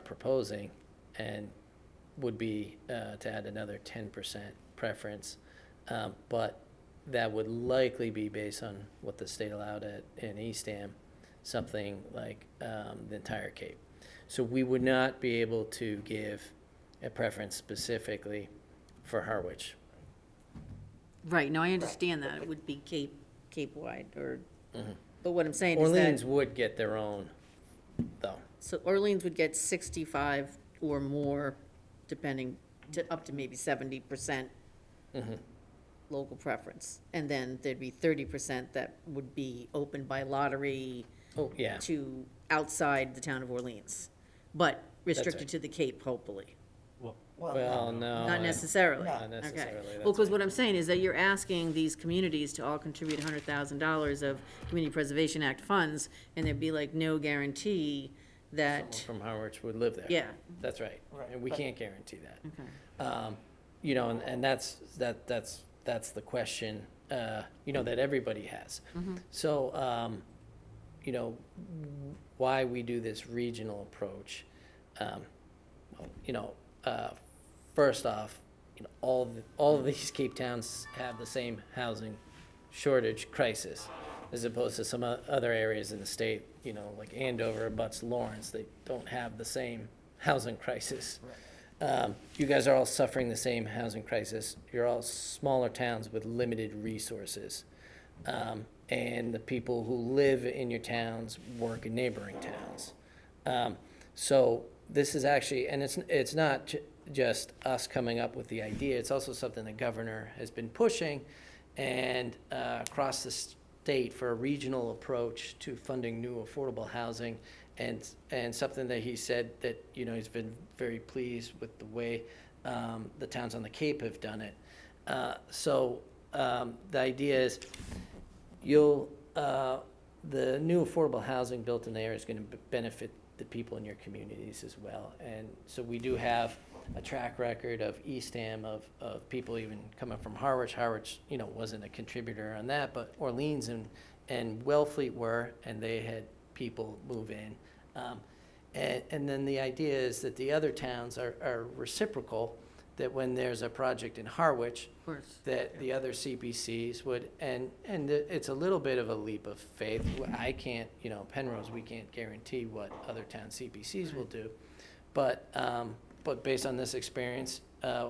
proposing and would be to add another 10% preference. But that would likely be based on what the state allowed in Eastham, something like the entire Cape. So we would not be able to give a preference specifically for Harwich. Right, no, I understand that, it would be Cape-wide, or, Mm-hmm. but what I'm saying is Orleans that, would get their own, though. so Orleans would get 65 or more, depending, to up to maybe 70% Mhm. local preference. And then there'd be 30% that would be open by lottery Oh, yeah. to outside the town of Orleans, but restricted right. to the Cape, hopefully. Well, no. Not necessarily. Not Okay. necessarily, Well, that's because right. what I'm saying is that you're asking these communities to all contribute $100,000 of Community Preservation Act funds, and there'd be like no guarantee that, Someone from Harwich would live there. yeah, That's right. And we can't guarantee that. okay. You know, and that's the question, you know, that everybody has. So, you know, why we do this regional approach, you know, first off, you know, all of these Cape towns have the same housing shortage crisis, as opposed to some other areas in the state, you know, like Andover, abuts Lawrence, they don't have the same housing crisis. You guys are all suffering the same housing crisis. You're all smaller towns with limited resources. And the people who live in your towns work in neighboring towns. So this is actually, and it's not just us coming up with the idea, it's also something the governor has been pushing and across the state for a regional approach to funding new affordable housing. And something that he said that, you know, he's been very pleased with the way the towns on the Cape have done it. So the idea is the new affordable housing built in there is going to benefit the people in your communities as well. And so we do have a track record of Eastham, of people even coming from Harwich. Harwich, you know, wasn't a contributor on that, but Orleans and Wellfleet were, and they had people move in. And then the idea is that the other towns are reciprocal, that when there's a project in Harwich, Of course. that the other CPCs would, and it's a little bit of a leap of faith. I can't, you know, Penrose, we can't guarantee what other town CPCs will do. But based on this experience,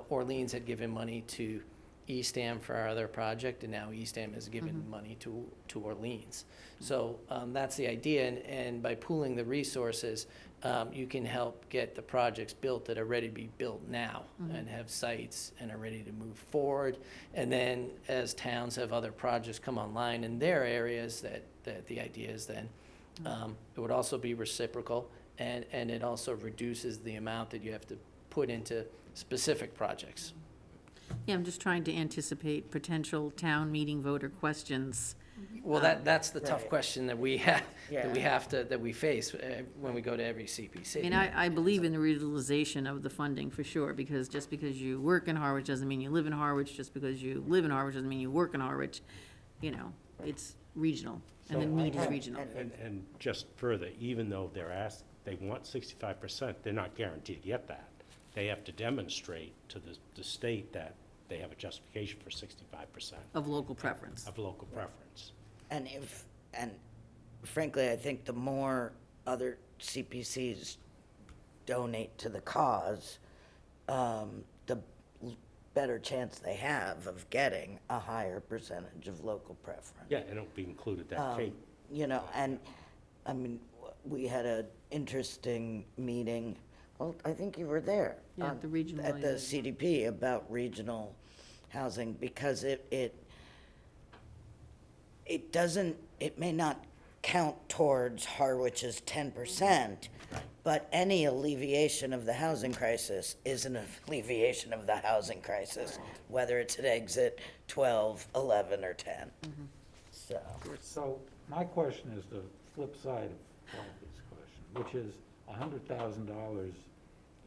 Orleans had given money to Eastham for our other project, and now Eastham has given money to Orleans. So that's the idea, and by pooling the resources, you can help get the projects built that are ready to be built now and have sites and are ready to move forward. And then as towns have other projects come online in their areas, that the idea is then it would also be reciprocal, and it also reduces the amount that you have to put into specific projects. Yeah, I'm just trying to anticipate potential town meeting voter questions. Well, that's the tough question that we have, Yeah. that we face when we go to every CPC. I mean, I believe in the utilization of the funding for sure, because just because you work in Harwich doesn't mean you live in Harwich, just because you live in Harwich doesn't mean you work in Harwich. You know, it's regional, and the need is regional. And just further, even though they want 65%, they're not guaranteed to get that. They have to demonstrate to the state that they have a justification for 65% Of local preference. of local preference. And frankly, I think the more other CPCs donate to the cause, the better chance they have of getting a higher percentage of local preference. Yeah, and it'll be included that Cape. You know, and, I mean, we had an interesting meeting, well, I think you were there. Yeah, the regional At the liaison. CDP about regional housing, because it may not count towards Harwich's 10%, but any alleviation of the housing crisis is an alleviation of the housing crisis, whether it's at exit 12, 11, or 10. So, So my question is the flip side of Bobby's question, which is $100,000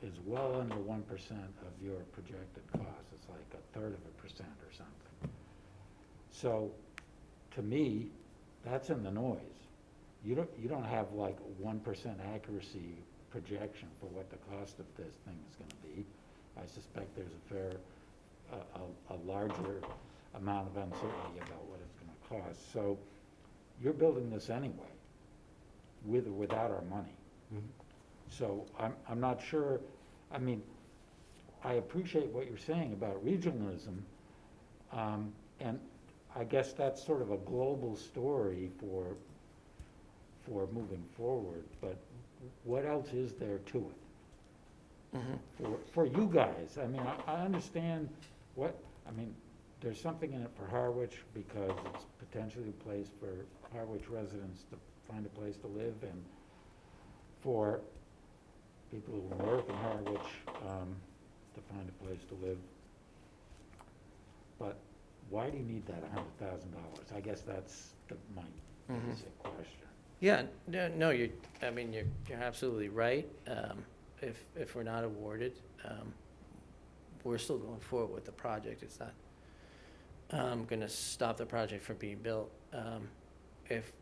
is well under 1% of your projected cost. It's like 1/3 of a percent or something. So, to me, that's in the noise. you don't have like 1% accuracy projection for what the cost of this thing is gonna be. I suspect there's a larger amount of uncertainty about what it's gonna cost. So you're building this anyway, with or without our money. So I'm not sure, I mean, I appreciate what you're saying about regionalism, and I guess that's sort of a global story for moving forward, but what else is there to it? For you guys, I mean, I understand there's something in it for Harwich, because it's potentially a place for Harwich residents to find a place to live, and for people who work in Harwich, to find a place to live. But why do you need that $100,000? I guess that's my basic question. Yeah, no, you're absolutely right. If we're not awarded, we're still going forward with the project. It's not gonna stop the project from being built. If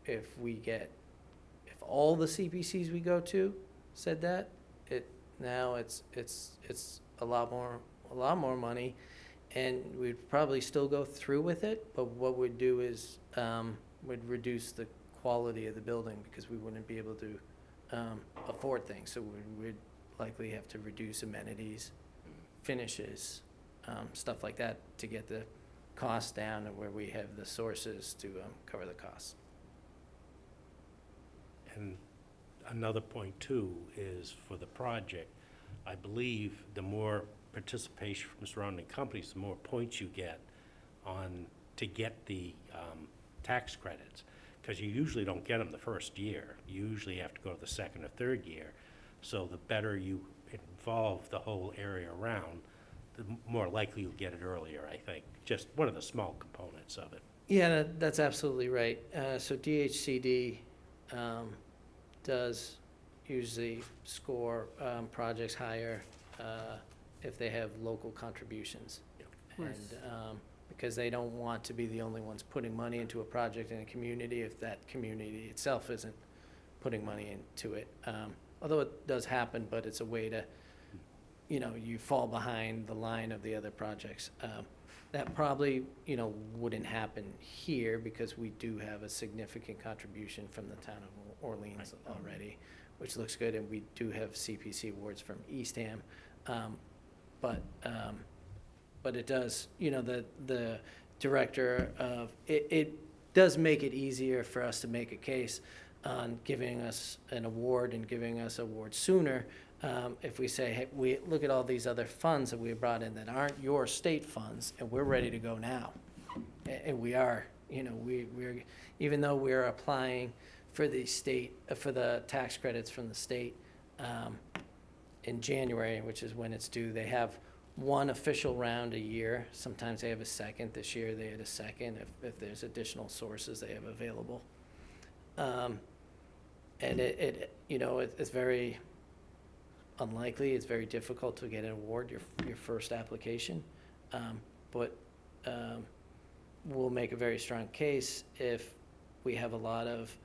all the CPCs we go to said that, now it's a lot more money, and we'd probably still go through with it, but what we'd do is, we'd reduce the quality of the building, because we wouldn't be able to afford things, so we'd likely have to reduce amenities, finishes, stuff like that, to get the costs down and where we have the sources to cover the costs. And another point too is for the project, I believe the more participation from surrounding companies, the more points you get to get the tax credits. Because you usually don't get them the first year. You usually have to go to the second or third year. So the better you involve the whole area around, the more likely you'll get it earlier, I think. Just one of the small components of it. Yeah, that's absolutely right. So DHCD does usually score projects higher if they have local contributions. And because they don't want to be the only ones putting money into a project in a community if that community itself isn't putting money into it. Although it does happen, but it's a way to, you fall behind the line of the other projects. That probably, wouldn't happen here, because we do have a significant contribution from the town of Orleans already, which looks good, and we do have CPC awards from Eastham. But it does, the director of, it does make it easier for us to make a case on giving us an award and giving us awards sooner. If we say, hey, we look at all these other funds that we brought in that aren't your state funds, and we're ready to go now. And we are, we're, even though we're applying for the state, for the tax credits from the state in January, which is when it's due, they have one official round a year. Sometimes they have a second. This year they had a second if there's additional sources they have available. And it's very unlikely, it's very difficult to get an award your first application. But we'll make a very strong case if we have a lot of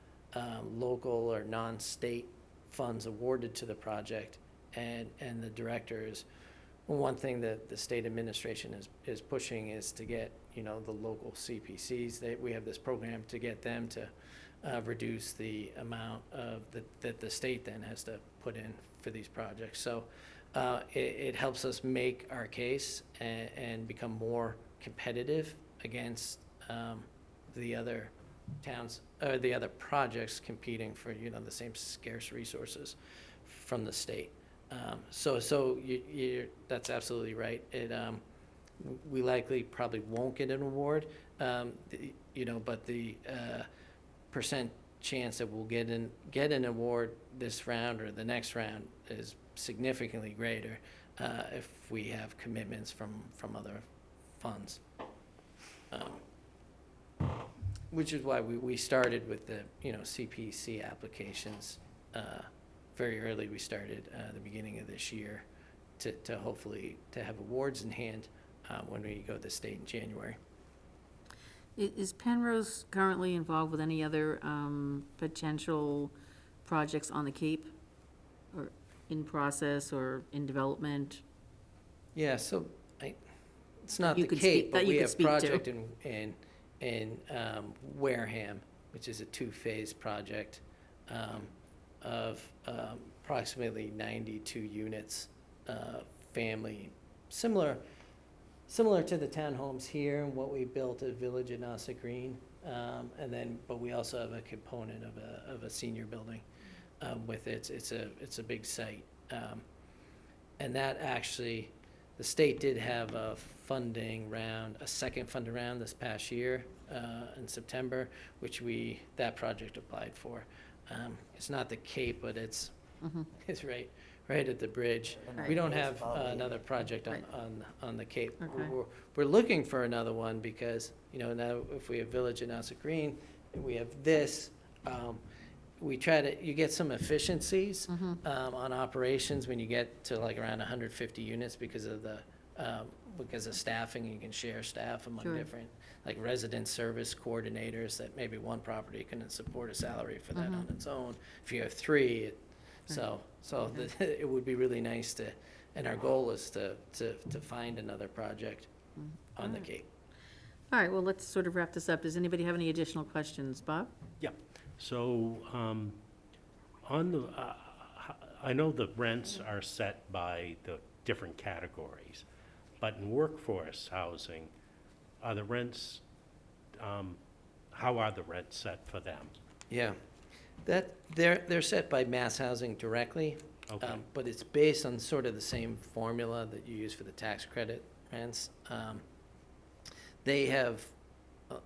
local or non-state funds awarded to the project, and the directors. One thing that the state administration is pushing is to get, the local CPCs, we have this program to get them to reduce the amount that the state then has to put in for these projects. So it helps us make our case and become more competitive against the other towns, or the other projects competing for, the same scarce resources from the state. So that's absolutely right. We likely probably won't get an award, but the percent chance that we'll get an award this round or the next round is significantly greater if we have commitments from other funds. Which is why we started with the CPC applications very early. We started the beginning of this year to hopefully to have awards in hand when we go to the state in January. Is Penrose currently involved with any other potential projects on the Cape? Or in process or in development? Yeah, so it's not You the could Cape, speak- but that you we could have speak to. project in Wareham, which is a two-phase project of approximately 92 units, family, similar to the townhomes here and what we built at Village at Nassau Green. But we also have a component of a senior building with it. It's a big site. And that actually, the state did have a second funding round this past year in September, which that project applied for. It's not the Cape, but it's right at the bridge. We don't have another project Right. on the Cape. Okay. We're looking for another one because, now if we have Village at Nassau Green, and we have this, you get some efficiencies on operations when you get to like around 150 units because of staffing. You can share staff among Sure. different, like resident service coordinators, that maybe one property can support a salary for that on its own. If you have three, it would be really nice to, and our goal is to find another project on the Cape. All right, well, let's sort of wrap this up. Does anybody have any additional questions? Bob? Yep. So, I know the rents are set by the different categories, but in workforce housing, are the rents, how are the rents set for them? Yeah, they're set by Mass Housing directly, Okay. but it's based on sort of the same formula that you use for the tax credit rents. They have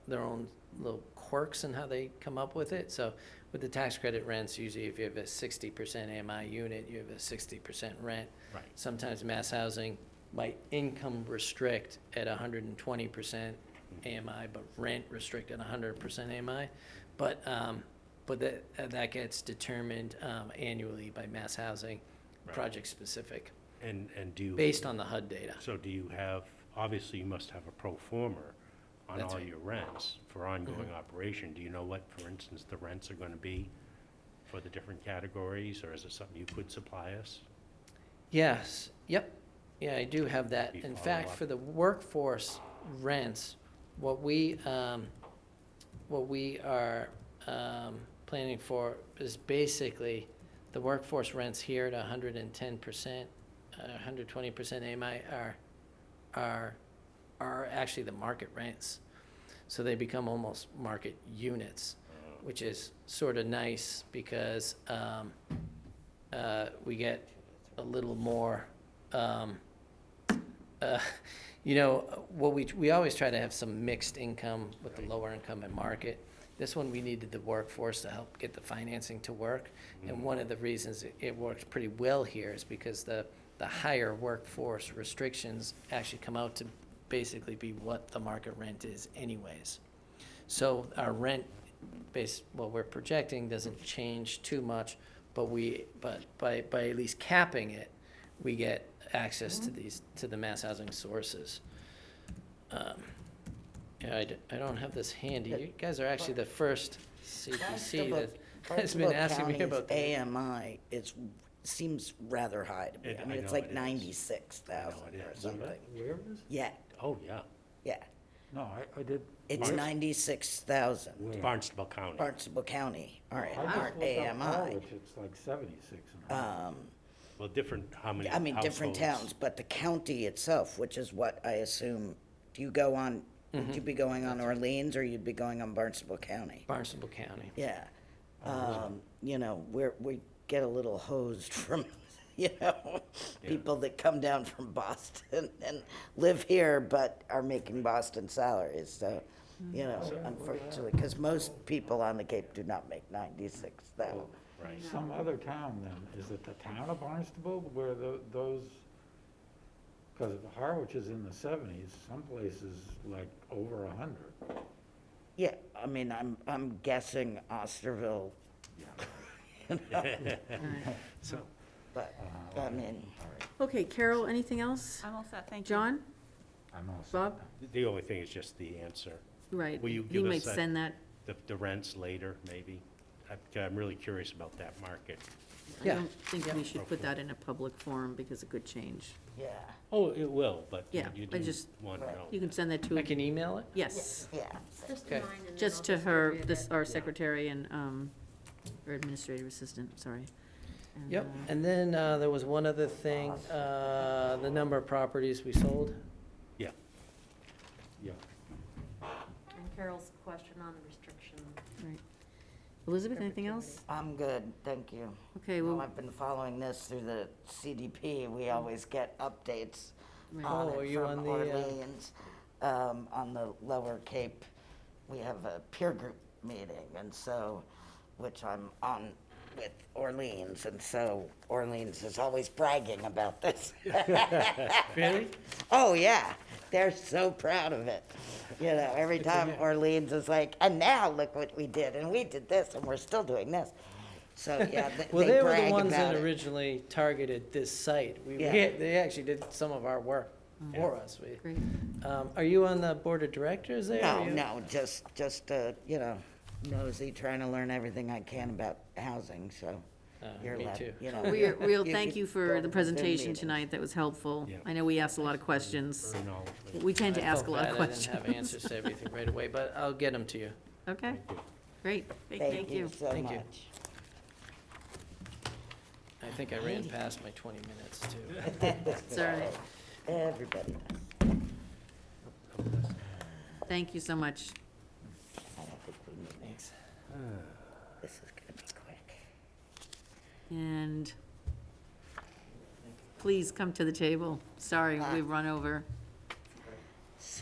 their own little quirks in how they come up with it. So with the tax credit rents, usually if you have a 60% AMI unit, you have a 60% rent. Right. Sometimes Mass Housing might income restrict at 120% AMI, but rent restrict at 100% AMI. But that gets determined annually by Mass Housing, Right. project specific, And do you? based on the HUD data. So do you have, obviously you must have a pro forma on That's all right. your rents for ongoing operation. Do you know what, for instance, the rents are gonna be for the different categories, or is it something you could supply us? Yes, yep. Yeah, I do have that. Maybe In follow fact, up. for the workforce rents, what we are planning for is basically the workforce rents here at 110%, 120% AMI are actually the market rents. So they become almost market units, which is sort of nice because we get a little more, what we always try to have some mixed income with the lower income and market. This one, we needed the workforce to help get the financing to work. And one of the reasons it works pretty well here is because the higher workforce restrictions actually come out to basically be what the market rent is anyways. So our rent what we're projecting doesn't change too much, but by at least capping it, we get access to the Mass Housing sources. I don't have this handy. You guys are actually the first CPC that has been asking me about the AMI seems rather high to me. It- I I mean, it's know like it is. 96,000 I know it or is. something. Where is it? Yeah, Oh, yeah. yeah. No, I did. It's Where? 96,000. Where? Barnstable County. Barnstable County, all right, I just aren't looked up AMI. Harwich, it's like 76 and a half. Well, different, how many I mean, different households? towns, but the county itself, which is what I assume, do you go on, would you be going on Orleans or you'd be going on Barnstable County? Barnstable County. Yeah. We get a little hosed from, people that come down from Boston and live here but are making Boston salaries, so, unfortunately, because most people on the Cape do not make 96,000. Right. Some other town then, is it the town of Barnstable where those, because Harwich is in the 70s, some places like over 100. Yeah, I mean, I'm guessing Osterville, So, but, I mean, Okay, Carol, anything else? I'm all set, thank you. John? I'm also. Bob? the only thing is just the answer Right. Will you He give might us that- send that, the rents later, maybe? I'm really curious about that market. I Yeah. don't think we should put that in a public forum because it could change. Yeah, Oh, it will, but Yeah, you I do just- want to Right. know. You can send that to, I can email it? yes, yeah. Okay. just to her, this, our secretary and, or administrative assistant, sorry. And, Yep, and then there was one other thing, the number of properties we sold. Yeah. Yeah. And Carol's question on the restriction. Right. Elizabeth, anything else? I'm good, thank you. Okay, Well, well, I've been following this through the CDP. We always get updates right. on Oh, are it you from on the, Orleans. On the Lower Cape, we have a peer group meeting, and so, which I'm on with Orleans, and so Orleans is always bragging about this. Really? Oh, yeah, they're so proud of it. You know, every time Orleans is like, and now look what we did, and we did this, and we're still doing this. So, yeah, Well, they they were the brag ones about that it. originally targeted this site. Yeah. They actually did some of our work for us. Great. Are you on the board of directors there? No, Are you- no, just, you know, nosy, trying to learn everything I can about housing, so you're Me left, too. you know. Real You thank could you go for to the Zoom presentation meetings. tonight, that was helpful. Yeah. I know we asked a lot of questions. Very knowledgeable. We tend to I ask a felt lot of bad I didn't have questions. answers to everything right away, but I'll get them to you. Okay, Thank you. great, Thank you so Thank you. much. I think I ran past my 20 minutes too. It's all right. Everybody does. Thank you so much. I don't think we need, Thanks. this is gonna be quick. And please come to the table. Sorry, we've run over.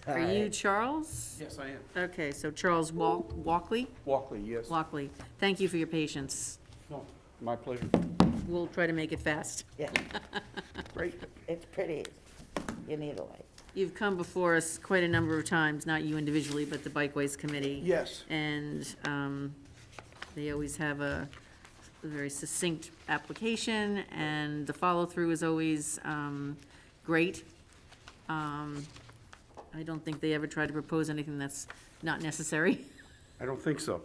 Are you Sorry. Charles? Yes, I am. Okay, so Charles Walkley? Walkley, yes. Walkley, thank you for your patience. No, my pleasure. We'll try to make it fast. Yeah, Great. it's pretty easy. You need a light. You've come before us quite a number of times, not you individually, but the Bikeways Committee. Yes. And they always have a very succinct application, and the follow-through is always great. I don't think they ever try to propose anything that's not necessary. I don't think so.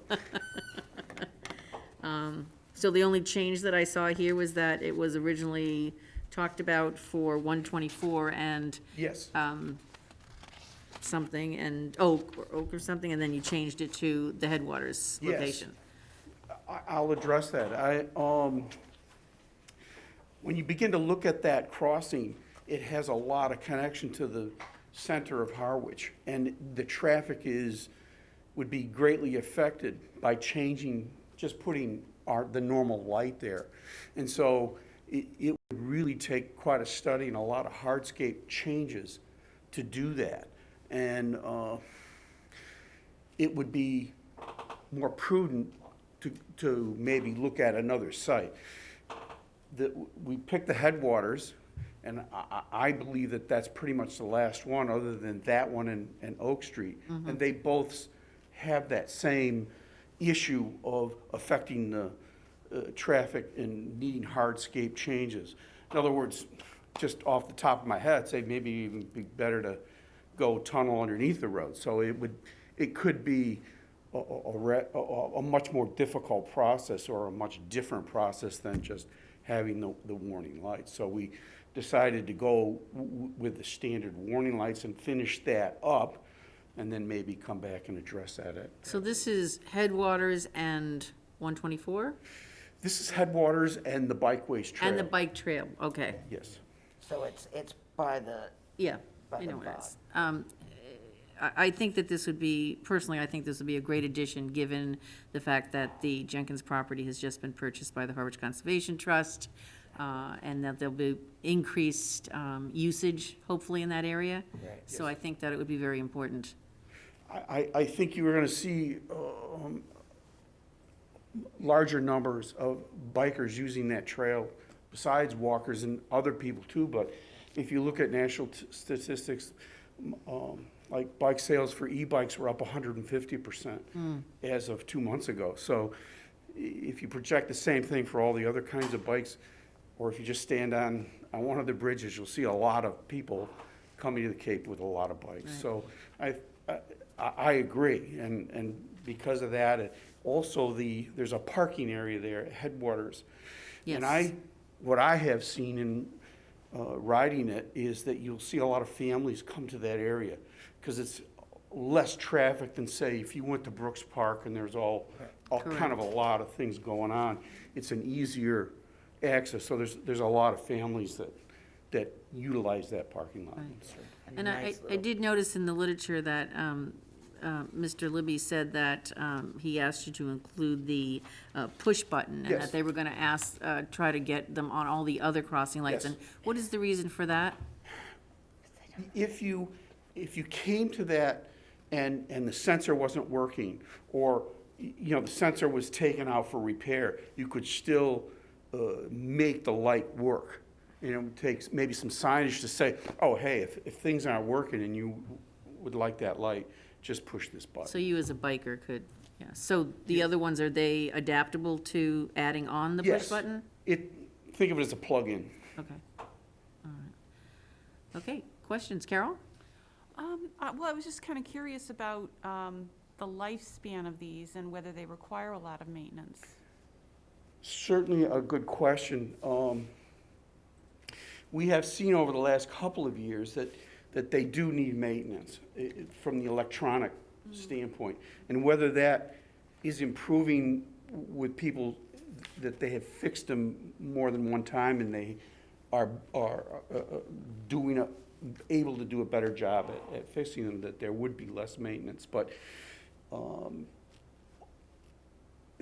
So the only change that I saw here was that it was originally talked about for 124 and Yes. something, and Oak or something, and then you changed it to the Headwaters Yes. location. I'll address that. When you begin to look at that crossing, it has a lot of connection to the center of Harwich, and the traffic would be greatly affected by changing, just putting the normal light there. And so it would really take quite a study and a lot of hardscape changes to do that. And it would be more prudent to maybe look at another site. We picked the Headwaters, and I believe that that's pretty much the last one, other than that one and Oak Street. And they both have that same issue of affecting the traffic and needing hardscape changes. In other words, just off the top of my head, say maybe even be better to go tunnel underneath the road. So it could be a much more difficult process, or a much different process than just having the warning lights. So we decided to go with the standard warning lights and finish that up, and then maybe come back and address that. So this is Headwaters and 124? This is Headwaters and the Bikeways Trail. And the bike trail, okay, Yes. So it's by the, yeah, By you the know what it is. bog. I think that this would be, personally, I think this would be a great addition, given the fact that the Jenkins property has just been purchased by the Harwich Conservation Trust, and that there'll be increased usage, hopefully, in that area. Right. So I think that it would be very important. I think you were gonna see larger numbers of bikers using that trail, besides walkers and other people too. But if you look at national statistics, like bike sales for e-bikes were up 150% as of 2 months ago. So if you project the same thing for all the other kinds of bikes, or if you just stand on one of the bridges, you'll see a lot of people coming to the Cape with a lot of bikes. Right. So I agree, and because of that, also there's a parking area there at Headwaters. And Yes. what I have seen in riding it is that you'll see a lot of families come to that area, because it's less traffic than, say, if you went to Brooks Park and there's all kind of a lot of things going on. It's an easier access, so there's a lot of families that utilize that parking lot. Right. And I did notice in the literature that Mr. Libby said that he asked you to include the push button, and Yes. that they were gonna try to get them on all the other crossing lights. Yes. And what is the reason for that? If you came to that and the sensor wasn't working, or, you know, the sensor was taken out for repair, you could still make the light work. You know, it takes maybe some signage to say, oh, hey, if things aren't working and you would like that light, just push this button. So you as a biker could, yeah. So the other ones, are they adaptable to adding on the push Yes. button? Think of it as a plug-in. Okay. All right. Okay, questions, Carol? Well, I was just kind of curious about the lifespan of these and whether they require a lot of maintenance. Certainly a good question. We have seen over the last couple of years that they do need maintenance from the electronic standpoint. And whether that is improving with people, that they have fixed them more than one time and they are able to do a better job at fixing them, that there would be less maintenance. But,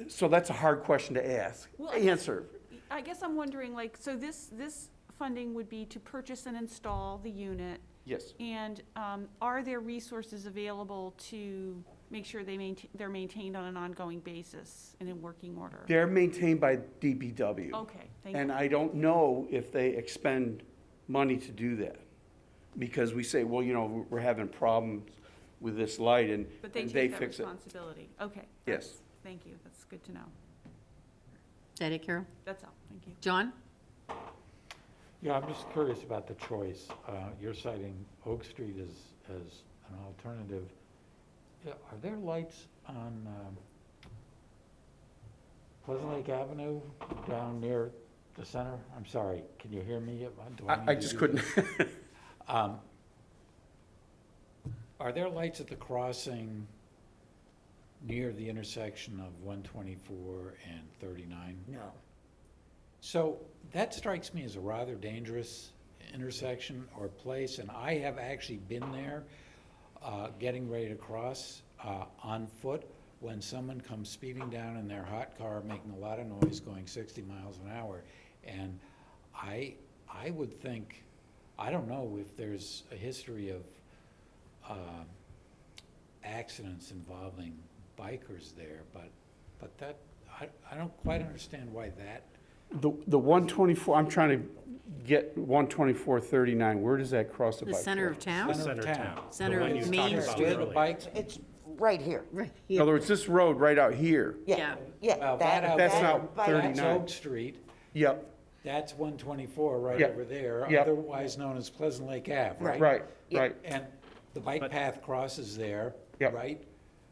so that's a hard question to answer. I guess I'm wondering, like, so this funding would be to purchase and install the unit, Yes. and are there resources available to make sure they're maintained on an ongoing basis and in working order? They're maintained by DPW. Okay, thank you. And I don't know if they expend money to do that. Because we say, well, you know, we're having problems with this light, and But they and take that fix it. responsibility. Okay. Yes. Thank you, that's good to know. Is that it, Carol? That's all, thank you. John? Yeah, I'm just curious about the choice. You're citing Oak Street as an alternative. Yeah, are there lights on Pleasant Lake Avenue down near the center? I'm sorry, can you hear me? Do I need to just do couldn't. this? Are there lights at the crossing near the intersection of 124 and 39? No. So that strikes me as a rather dangerous intersection or place, and I have actually been there getting ready to cross on foot when someone comes speeding down in their hot car, making a lot of noise, going 60 miles an hour. And I would think, I don't know if there's a history of accidents involving bikers there, but that, I don't quite understand why that. The 124, I'm trying to get 12439, where does that cross the The bike center trail? of town? Center of town. Center The one of you was Main talking about Street. Where the earlier. bikes, It's right here. Right, In yeah. other words, this road right out here, Yeah. Yeah, Well, that, that That's that not bike- 39. that's Oak Street, yep, that's 124 right Yep. over there, Yep. otherwise known as Pleasant Lake Ave, right? right, Yeah. right, And the bike But- path crosses there, Yep. right?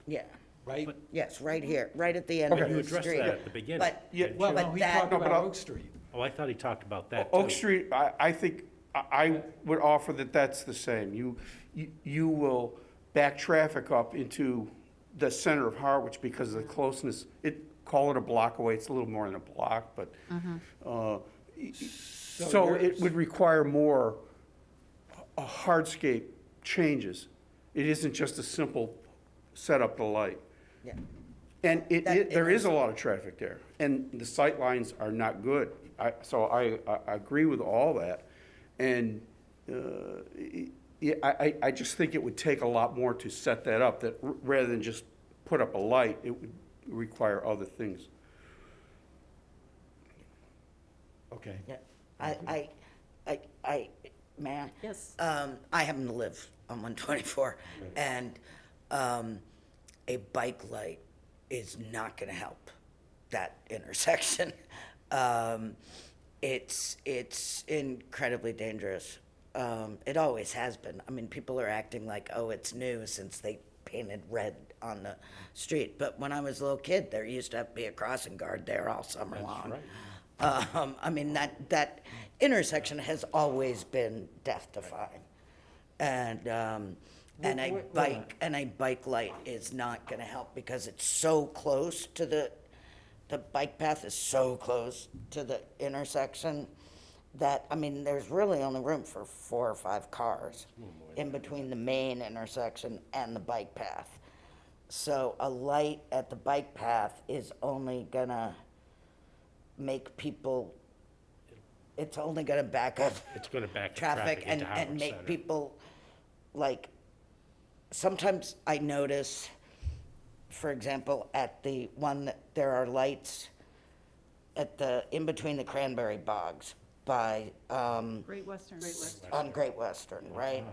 Yeah, Right? But- yes, right here, right at the end Okay. of You the addressed street. that at the beginning. But, Yeah, didn't Well, you? but no, he that- talked No, but about I'll- Oak Street. Oh, I thought he talked about that, Oak too. Street, I think, I would offer that that's the same. You will back traffic up into the center of Harwich because of the closeness. Call it a block away, it's a little more than a block, but, so it yours- would require more hardscape changes. It isn't just a simple set up the light. yeah. And That- there is a lot of traffic there, and the sight lines are not good. So I agree with all that. And I just think it would take a lot more to set that up, that rather than just put up a light, it would require other things. Okay. Yeah, may I? Yes. I happen to live on 124, and a bike light is not gonna help that intersection. It's incredibly dangerous. It always has been. I mean, people are acting like, oh, it's new since they painted red on the street. But when I was a little kid, there used to be a crossing guard there all summer long. I mean, that intersection has always been death-defying. And a bike light is not gonna help because it's so close to the bike path is so close to the intersection that, I mean, there's really only room for 4 or 5 cars in between the main intersection and the bike path. So a light at the bike path is only gonna make people, it's only gonna back up It's gonna back the traffic traffic into and Harwich make Center. people, like, sometimes I notice, for example, at the one that there are lights at in between the cranberry bogs by, Great Western. on Great Western, right?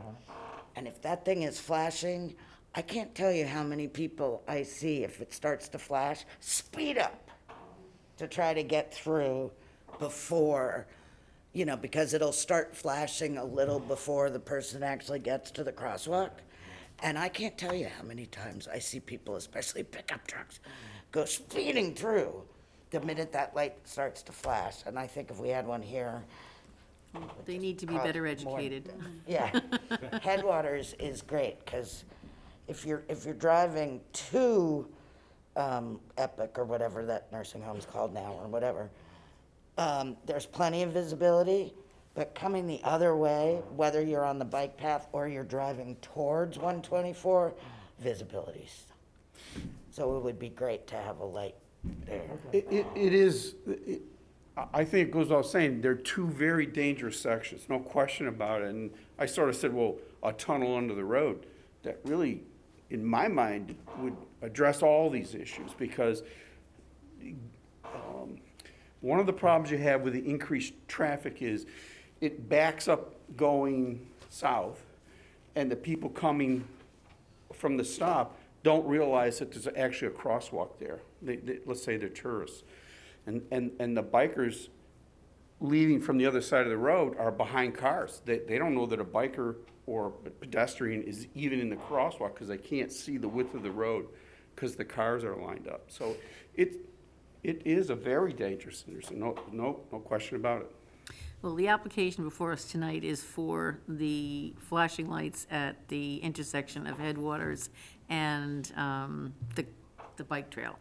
And if that thing is flashing, I can't tell you how many people I see, if it starts to flash, speed up to try to get through before, because it'll start flashing a little before the person actually gets to the crosswalk. And I can't tell you how many times I see people, especially pickup trucks, go speeding through the minute that light starts to flash. And I think if we had one here. They need to be cause better more- educated. Yeah. Headwaters is great, because if you're driving to Epic or whatever that nursing home's called now or whatever, there's plenty of visibility, but coming the other way, whether you're on the bike path or you're driving towards 124, visibility's. So it would be great to have a light there. I think it goes without saying, they're two very dangerous sections, no question about it. And I sort of said, well, a tunnel under the road, that really, in my mind, would address all these issues, because one of the problems you have with the increased traffic is it backs up going south, and the people coming from the stop don't realize that there's actually a crosswalk there. Let's say they're tourists. And the bikers leaving from the other side of the road are behind cars. They don't know that a biker or a pedestrian is even in the crosswalk because they can't see the width of the road because the cars are lined up. So it is a very dangerous intersection, no question about it. Well, the application before us tonight is for the flashing lights at the intersection of Headwaters and the bike trail.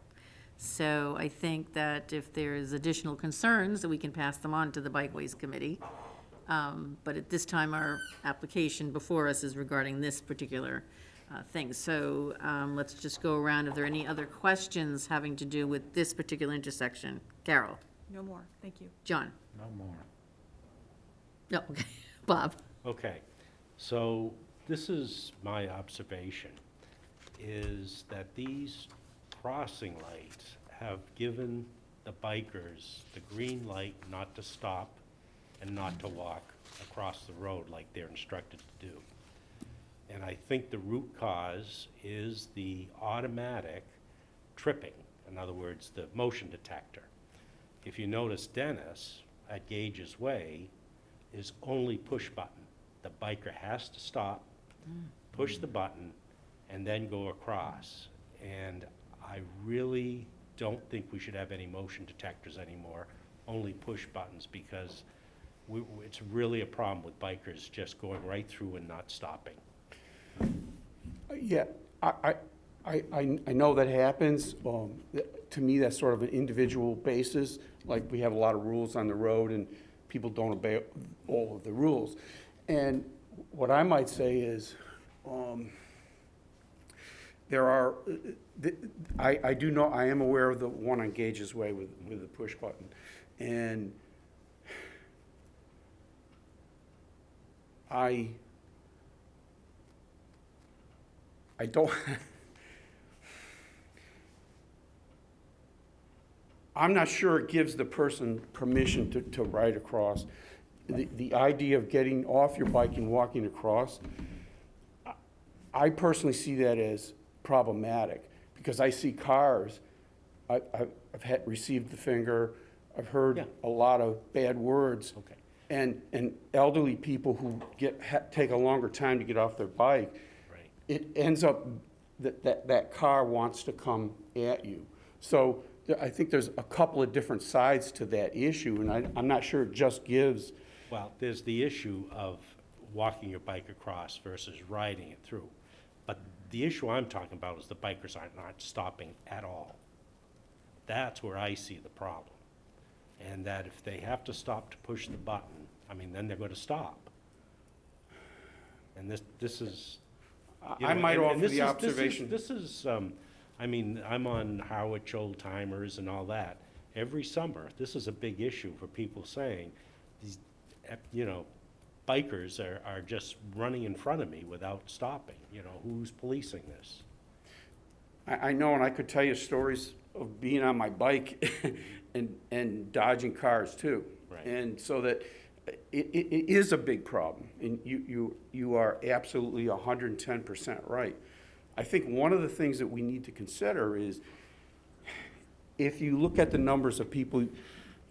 So I think that if there's additional concerns, that we can pass them on to the Bikeways Committee. But at this time, our application before us is regarding this particular thing. So let's just go around. If there are any other questions having to do with this particular intersection? Carol? No more, thank you. John? No more. No, okay. Bob? Okay, so this is my observation, is that these crossing lights have given the bikers the green light not to stop and not to walk across the road like they're instructed to do. And I think the root cause is the automatic tripping, in other words, the motion detector. If you notice, Dennis at Gage's Way is only push button. The biker has to stop, push the button, and then go across. And I really don't think we should have any motion detectors anymore, only push buttons, because it's really a problem with bikers just going right through and not stopping. Yeah, I know that happens. To me, that's sort of an individual basis. Like, we have a lot of rules on the road, and people don't obey all of the rules. And what I might say is, there are, I do know, I am aware of the one on Gage's Way with the push button. And I don't, I'm not sure it gives the person permission to ride across. The idea of getting off your bike and walking across, I personally see that as problematic, because I see cars, I've received the finger, I've heard a lot of bad words. Okay. And elderly people who take a longer time to get off their bike. Right. It ends up that car wants to come at you. So I think there's a couple of different sides to that issue, and I'm not sure it just gives. Well, there's the issue of walking your bike across versus riding it through. But the issue I'm talking about is the bikers are not stopping at all. That's where I see the problem. And that if they have to stop to push the button, I mean, then they're gonna stop. And this is. you I know, might and offer this the is- observation. This is, I mean, I'm on Harwich Old Timers and all that. Every summer, this is a big issue for people saying, these, bikers are just running in front of me without stopping. Who's policing this? I know, and I could tell you stories of being on my bike and dodging cars too. Right. And so that it is a big problem, and you are absolutely 110% right. I think one of the things that we need to consider is, if you look at the numbers of people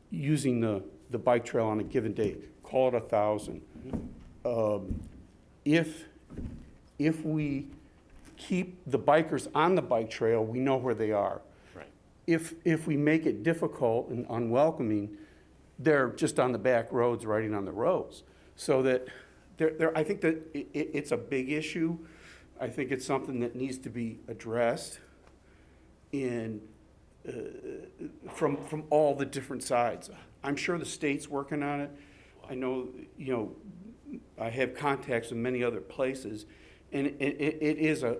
using the bike trail on a given day, call it 1,000. If we keep the bikers on the bike trail, we know where they are. Right. If we make it difficult and unwelcoming, they're just on the back roads, riding on the roads. So that I think that it's a big issue. I think it's something that needs to be addressed from all the different sides. I'm sure the state's working on it. I know, I have contacts in many other places, and it is a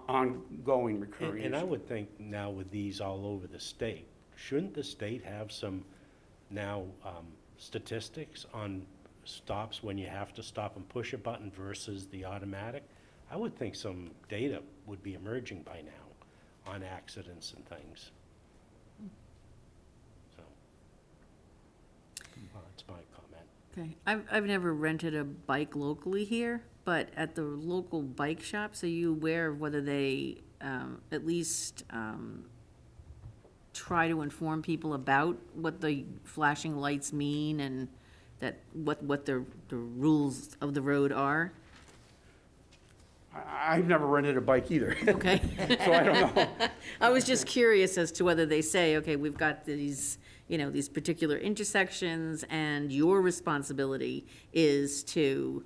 ongoing, recurring And I issue. would think now with these all over the state, shouldn't the state have some now statistics on stops when you have to stop and push a button versus the automatic? I would think some data would be emerging by now on accidents and things. So, that's my comment. Okay, I've never rented a bike locally here, but at the local bike shops, are you aware of whether they at least try to inform people about what the flashing lights mean and that what the rules of the road are? I've never rented a bike either, Okay. so I don't know. I was just curious as to whether they say, okay, we've got these, these particular intersections, and your responsibility is to,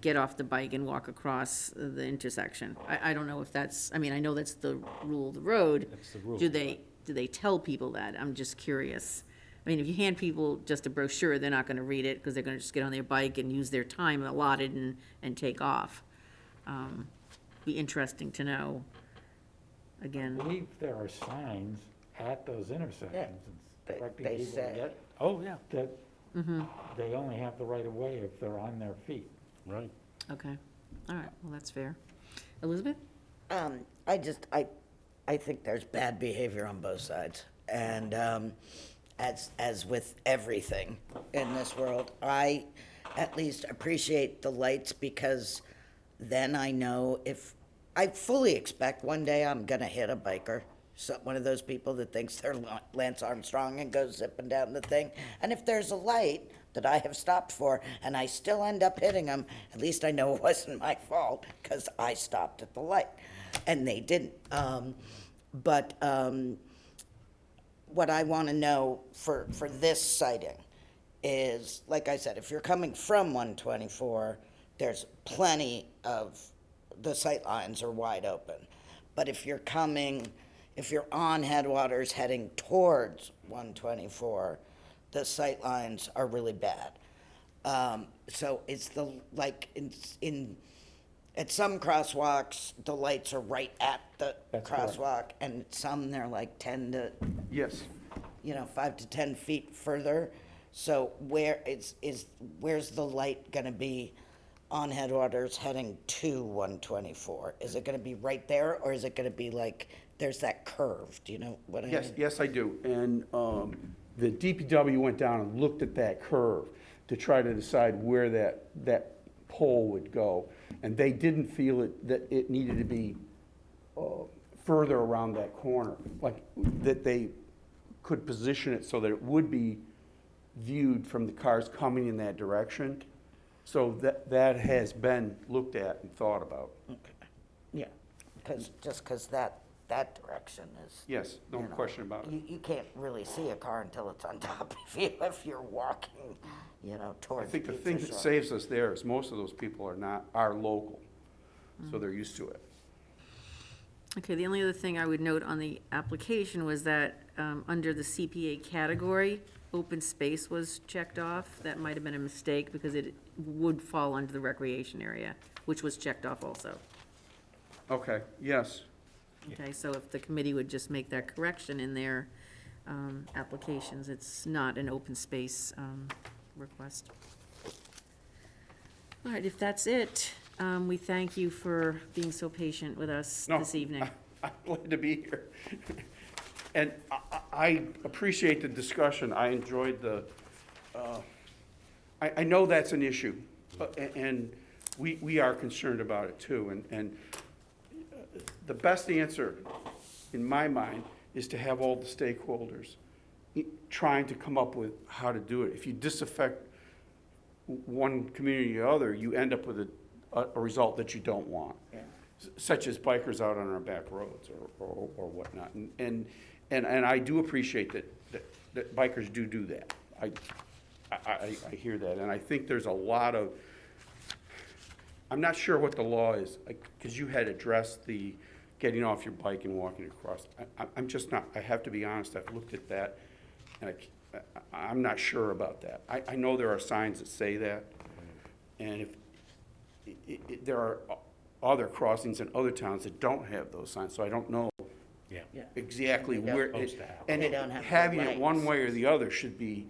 get off the bike and walk across the intersection. I don't know if that's, I know that's the rule of the road. That's the rule. Do they tell people that? I'm just curious. If you hand people just a brochure, they're not gonna read it, because they're gonna just get on their bike and use their time allotted and take off. Be interesting to know, I again. believe there are signs at those intersections They- directing they people to say. get, Oh, yeah, that they only have the right of way if they're on their feet. right. Okay, all right, well, that's fair. Elizabeth? I think there's bad behavior on both sides. And as with everything in this world, I at least appreciate the lights, because then I know if, I fully expect one day I'm gonna hit a biker. So one of those people that thinks they're Lance Armstrong and goes zipping down the thing. And if there's a light that I have stopped for and I still end up hitting them, at least I know it wasn't my fault, because I stopped at the light and they didn't. But what I want to know for this sighting is, like I said, if you're coming from 124, there's plenty of, the sight lines are wide open. But if you're on Headwaters heading towards 124, the sight lines are really bad. So it's at some crosswalks, the lights are right at the That's correct. crosswalk, and some they're like 10 to, Yes. 5 to 10 feet further. So where's the light gonna be on Headwaters heading to 124? Is it gonna be right there, or is it gonna be like, there's that curve? Do you know what I mean? Yes, I do. And the DPW went down and looked at that curve to try to decide where that pole would go. And they didn't feel that it needed to be further around that corner, like that they could position it so that it would be viewed from the cars coming in that direction. So that has been looked at and thought about. Okay. Yeah. Just because that direction is. Yes, no you know, question about it. You can't really see a car until it's on top of you if you're walking, I towards think the Pizza thing that Shop. saves us there is most of those people are local, so they're used to it. Okay, the only other thing I would note on the application was that, under the CPA category, open space was checked off. That might have been a mistake because it would fall under the recreation area, which was checked off also. Okay, yes. Okay, so if the committee would just make that correction in their, applications, it's not an open space, request. All right, if that's it, we thank you for being so patient with us No, this evening. I'm glad to be here. And I appreciate the discussion. I enjoyed I know that's an issue, and we are concerned about it too. And the best answer, in my mind, is to have all the stakeholders trying to come up with how to do it. If you disaffect one community or other, you end up with a result that you don't want, such as bikers out on our back roads or whatnot. And I do appreciate that bikers do that. I hear that, and I think there's a lot of, I'm not sure what the law is, because you had addressed the getting off your bike and walking across. I'm just not, I have to be honest, I've looked at that, and I'm not sure about that. I know there are signs that say that, and if there are other crossings in other towns that don't have those signs, so I don't know Yeah. exactly They don't where. supposed to have And They don't have the having it one lights. way or the other should be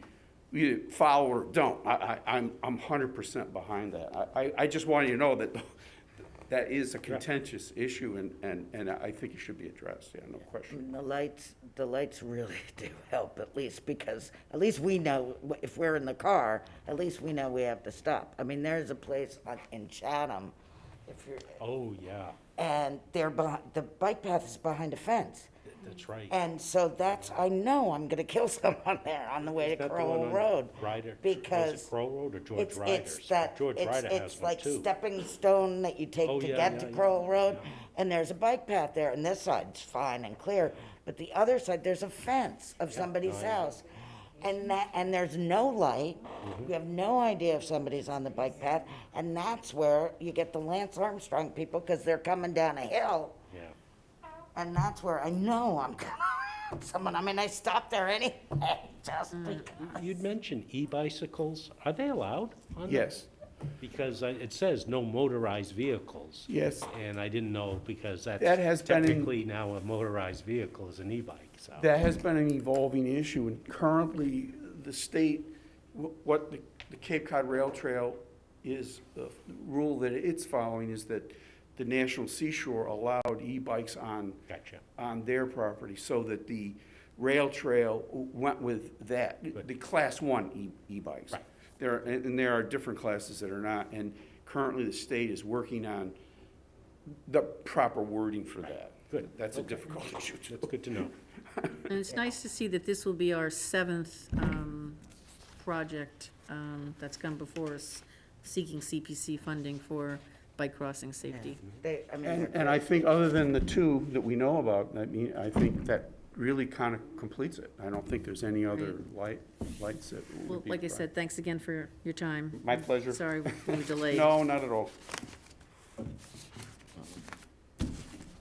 either follow or don't. I'm 100% behind that. I just wanted you to know that that is a contentious issue, and I think it should be addressed, yeah, no question. And the lights really do help, at least, because at least we know, if we're in the car, at least we know we have to stop. I mean, there's a place in Chatham, if you're, Oh, yeah, and the bike path is behind a fence. that's right. And so I know I'm gonna kill someone there on the way Is to that the Crowell one on Road. Ryder? Was Because it Crow Road or George it's Ryder's? that, George Ryder has it's one like too. stepping stone that you take Oh, to yeah, get yeah, to yeah, Crowell Road. yeah. And there's a bike path there, and this side's fine and clear, but the other side, there's a fence of somebody's yeah. house. And there's no light, Mm-hmm. you have no idea if somebody's on the bike path, and that's where you get the Lance Armstrong people, because they're coming down a hill. Yeah. And that's where I know I'm gonna hit someone. I mean, I stopped there anyway, just Mm. because. You'd mentioned e-bicycles. Are they allowed on the- Yes, Because it says no motorized vehicles. yes. And I didn't know because that's That has been in- technically now a motorized vehicle is an e-bike, so. That has been an evolving issue, and currently, the state, what the Cape Cod Rail Trail is, the rule that it's following is that the National Seashore allowed e-bikes on Gotcha. their property, so that the rail trail went with that, Good. the Class 1 e-bikes. Right. There are different classes that are not, and currently the state is working on the proper wording for that. Good. That's a difficult issue too. That's good to know. And it's nice to see that this will be our 7th project that's come before us, seeking CPC funding for bike crossing safety. I mean, And I think other than the two that we know about, I mean, I think that really kind of completes it. I don't think there's any other lights that would Well, be. like I said, thanks again for your time. My pleasure. Sorry we were delayed. No, not at all.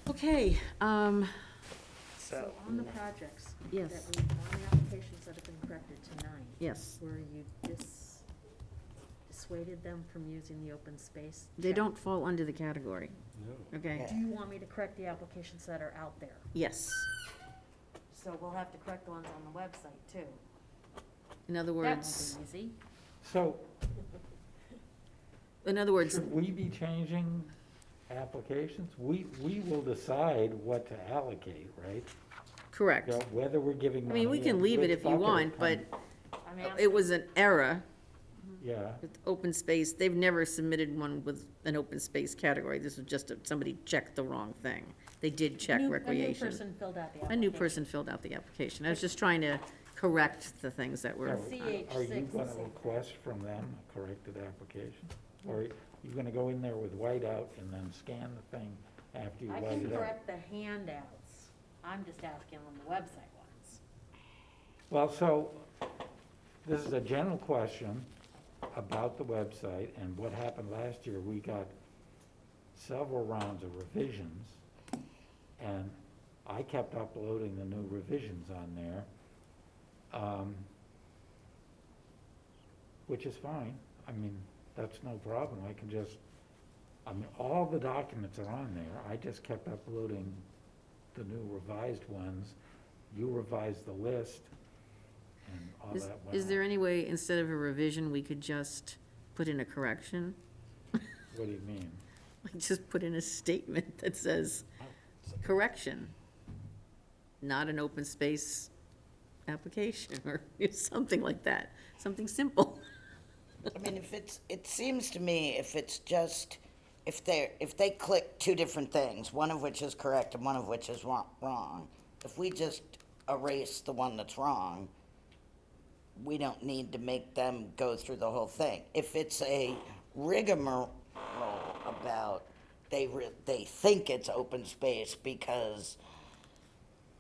Okay, So on the projects. Yes. That we, on the applications that have been corrected tonight. yes, Where you dissuaded them from using the open space. they check. don't fall under the category, No. okay? Do you want me to correct the applications that are out there? Yes. So we'll have to correct the ones on the website too. In other That words, won't be easy. So in other words, should we be changing applications? We will decide what to allocate, right? correct. So whether we're giving I money. mean, we can in leave it which if you bucket want, but I'm asking. it was an error Yeah, with open space. They've never submitted one with an open space category. This was just somebody checked the wrong thing. They did check A new recreation. person filled out the A application. new person filled out the application. I was just trying to correct the things that so were, are CH6 you gonna is- request from them a corrected application? Or are you gonna go in there with whiteout and then scan the thing after you I let can it out. correct the handouts. I'm just asking on the website ones. Well, so, this is a general question about the website, and what happened last year, we got several rounds of revisions, and I kept uploading the new revisions on there, which is fine. I mean, that's no problem. I can just, I mean, all the documents are on there. I just kept uploading the new revised ones. You revised the list, and all that went Is there out. any way, instead of a revision, we could just put in a correction? What do you mean? Like, just put in a statement that says, correction, not an open space application, or something like that, something simple. I mean, it seems to me if it's just, if they click two different things, one of which is correct and one of which is wrong, if we just erase the one that's wrong, we don't need to make them go through the whole thing. If it's a rigmarole about, they think it's open space because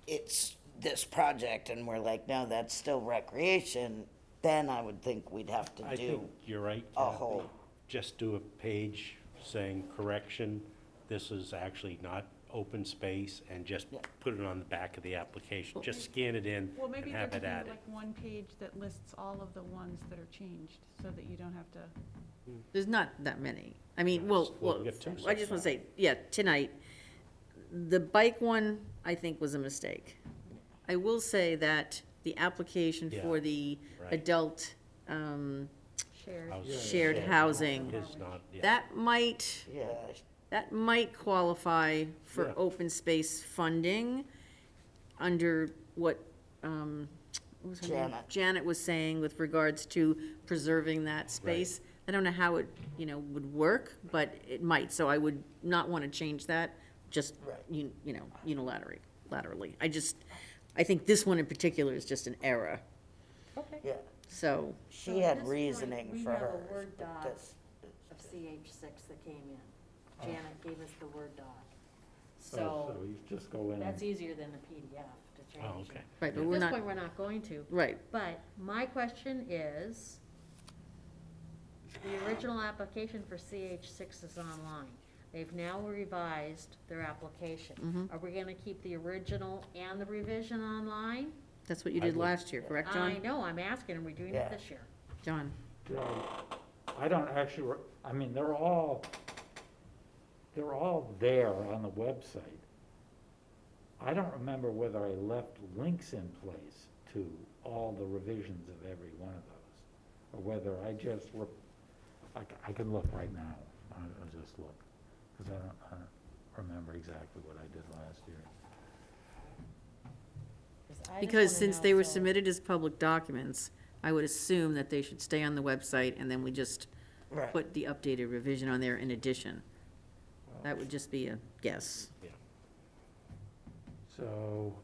it's this project, and we're like, no, that's still recreation, then I would think we'd have to I do think you're right, a Kathy. whole. Just do a page saying, correction, this is actually not open space, and just Yeah. put it on the back of the application. Just scan it in Well, and maybe there have could it be added. like one page that lists all of the ones that are changed, so that you don't have to. There's not that many. I mean, Well, well, we got two I so just want far. to say, yeah, tonight, the bike one, I think, was a mistake. I will say that the application for Yeah, the right. adult Shared. shared housing, Is not, yeah. that might, Yeah, that might qualify for Yeah. open space funding under what was her name? Janet. Janet was saying with regards to preserving that space. I don't know how it, would work, but it might, so I would not want to change that, just, Right. laterally. I think this one in particular is just an error, Okay. yeah. so, She So at had this point, reasoning we for have a hers, Word but doc this, Of CH6 that came in. Janet gave us the Word doc. So So you just go in that's and, easier than the PDF to change. Oh, okay. right, but At we're this not, point, we're not going to. right, But my question is, the original application for CH6 is online. They've now revised their application. Mhm. Are we gonna keep the original and the revision online? that's what you I did would- last year, correct, I John? know, I'm asking, are we doing Yeah. it this year? John? I don't actually, I mean, they're all there on the website. I don't remember whether I left links in place to all the revisions of every one of those, or whether I just, I can look right now. I'll just look, because I don't remember exactly what I did last year. 'Cause I just Because wanna since know, they were so- submitted as public documents, I would assume that they should stay on the website, and then we just right. put the updated revision on there in addition. That would just be a guess. So,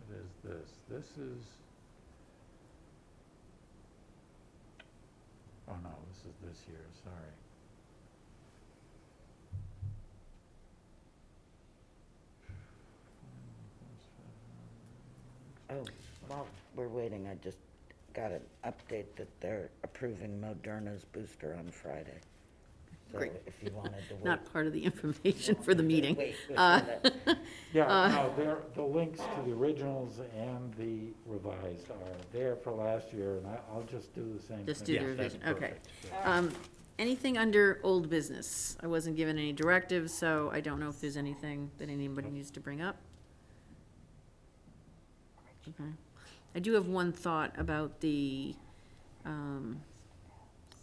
what is this? This is, oh no, this is this year, sorry. Oh, while we're waiting, I just got an update that they're approving Moderna's booster on Friday. So Great. if you wanted to wait. Not part of the information for the meeting. Wait for Uh, that. Yeah, no, the links to the originals and the revised are there for last year, and I'll just do the same thing. Just do the Yeah, that's revision, okay. perfect, yeah. Anything under old business? I wasn't given any directives, so I don't know if there's anything that anybody needs to bring up. Okay. I do have one thought about the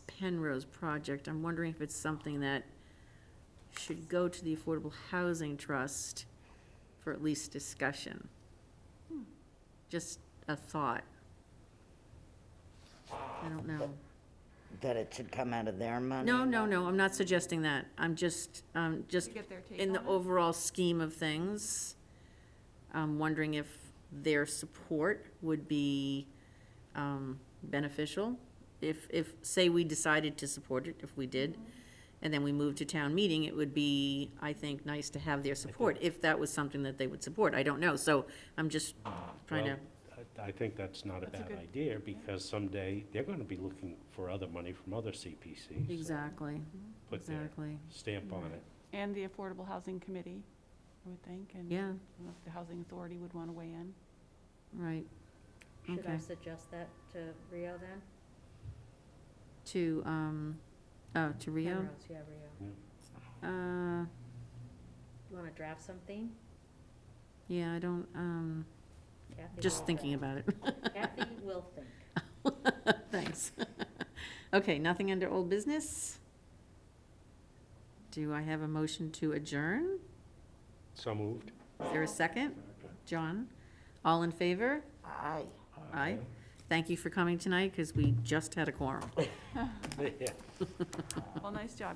Penrose project. I'm wondering if it's something that should go to the Affordable Housing Trust for at least discussion. Just a thought. I don't know. That it should come out of their money? No, I'm not suggesting that. I'm just To get their take in the on it? overall scheme of things, I'm wondering if their support would be beneficial if, say we decided to support it, if we did, and then we moved to town meeting, it would be, I think, nice to have their support, if that was something that they would support. I don't know, so I'm just trying to, Well, I think that's not a That's a bad good- idea, because someday they're gonna be looking for other money from other CPCs. exactly, Put their exactly, stamp on it. And the Affordable Housing Committee, I would think, and yeah, I don't know if the Housing Authority would want to weigh in. right. Should I Okay. suggest that to Rio then? To, to Rio? Penrose, yeah, Rio. You wanna draft something? Yeah, I don't, Kathy just will thinking think. about it. Kathy will think. Thanks. Okay, nothing under old business? Do I have a motion to adjourn? So moved? Is there a second? John? All in favor? Aye. Aye. Thank you for coming tonight, because we just had a quorum. Yeah. Well, nice job,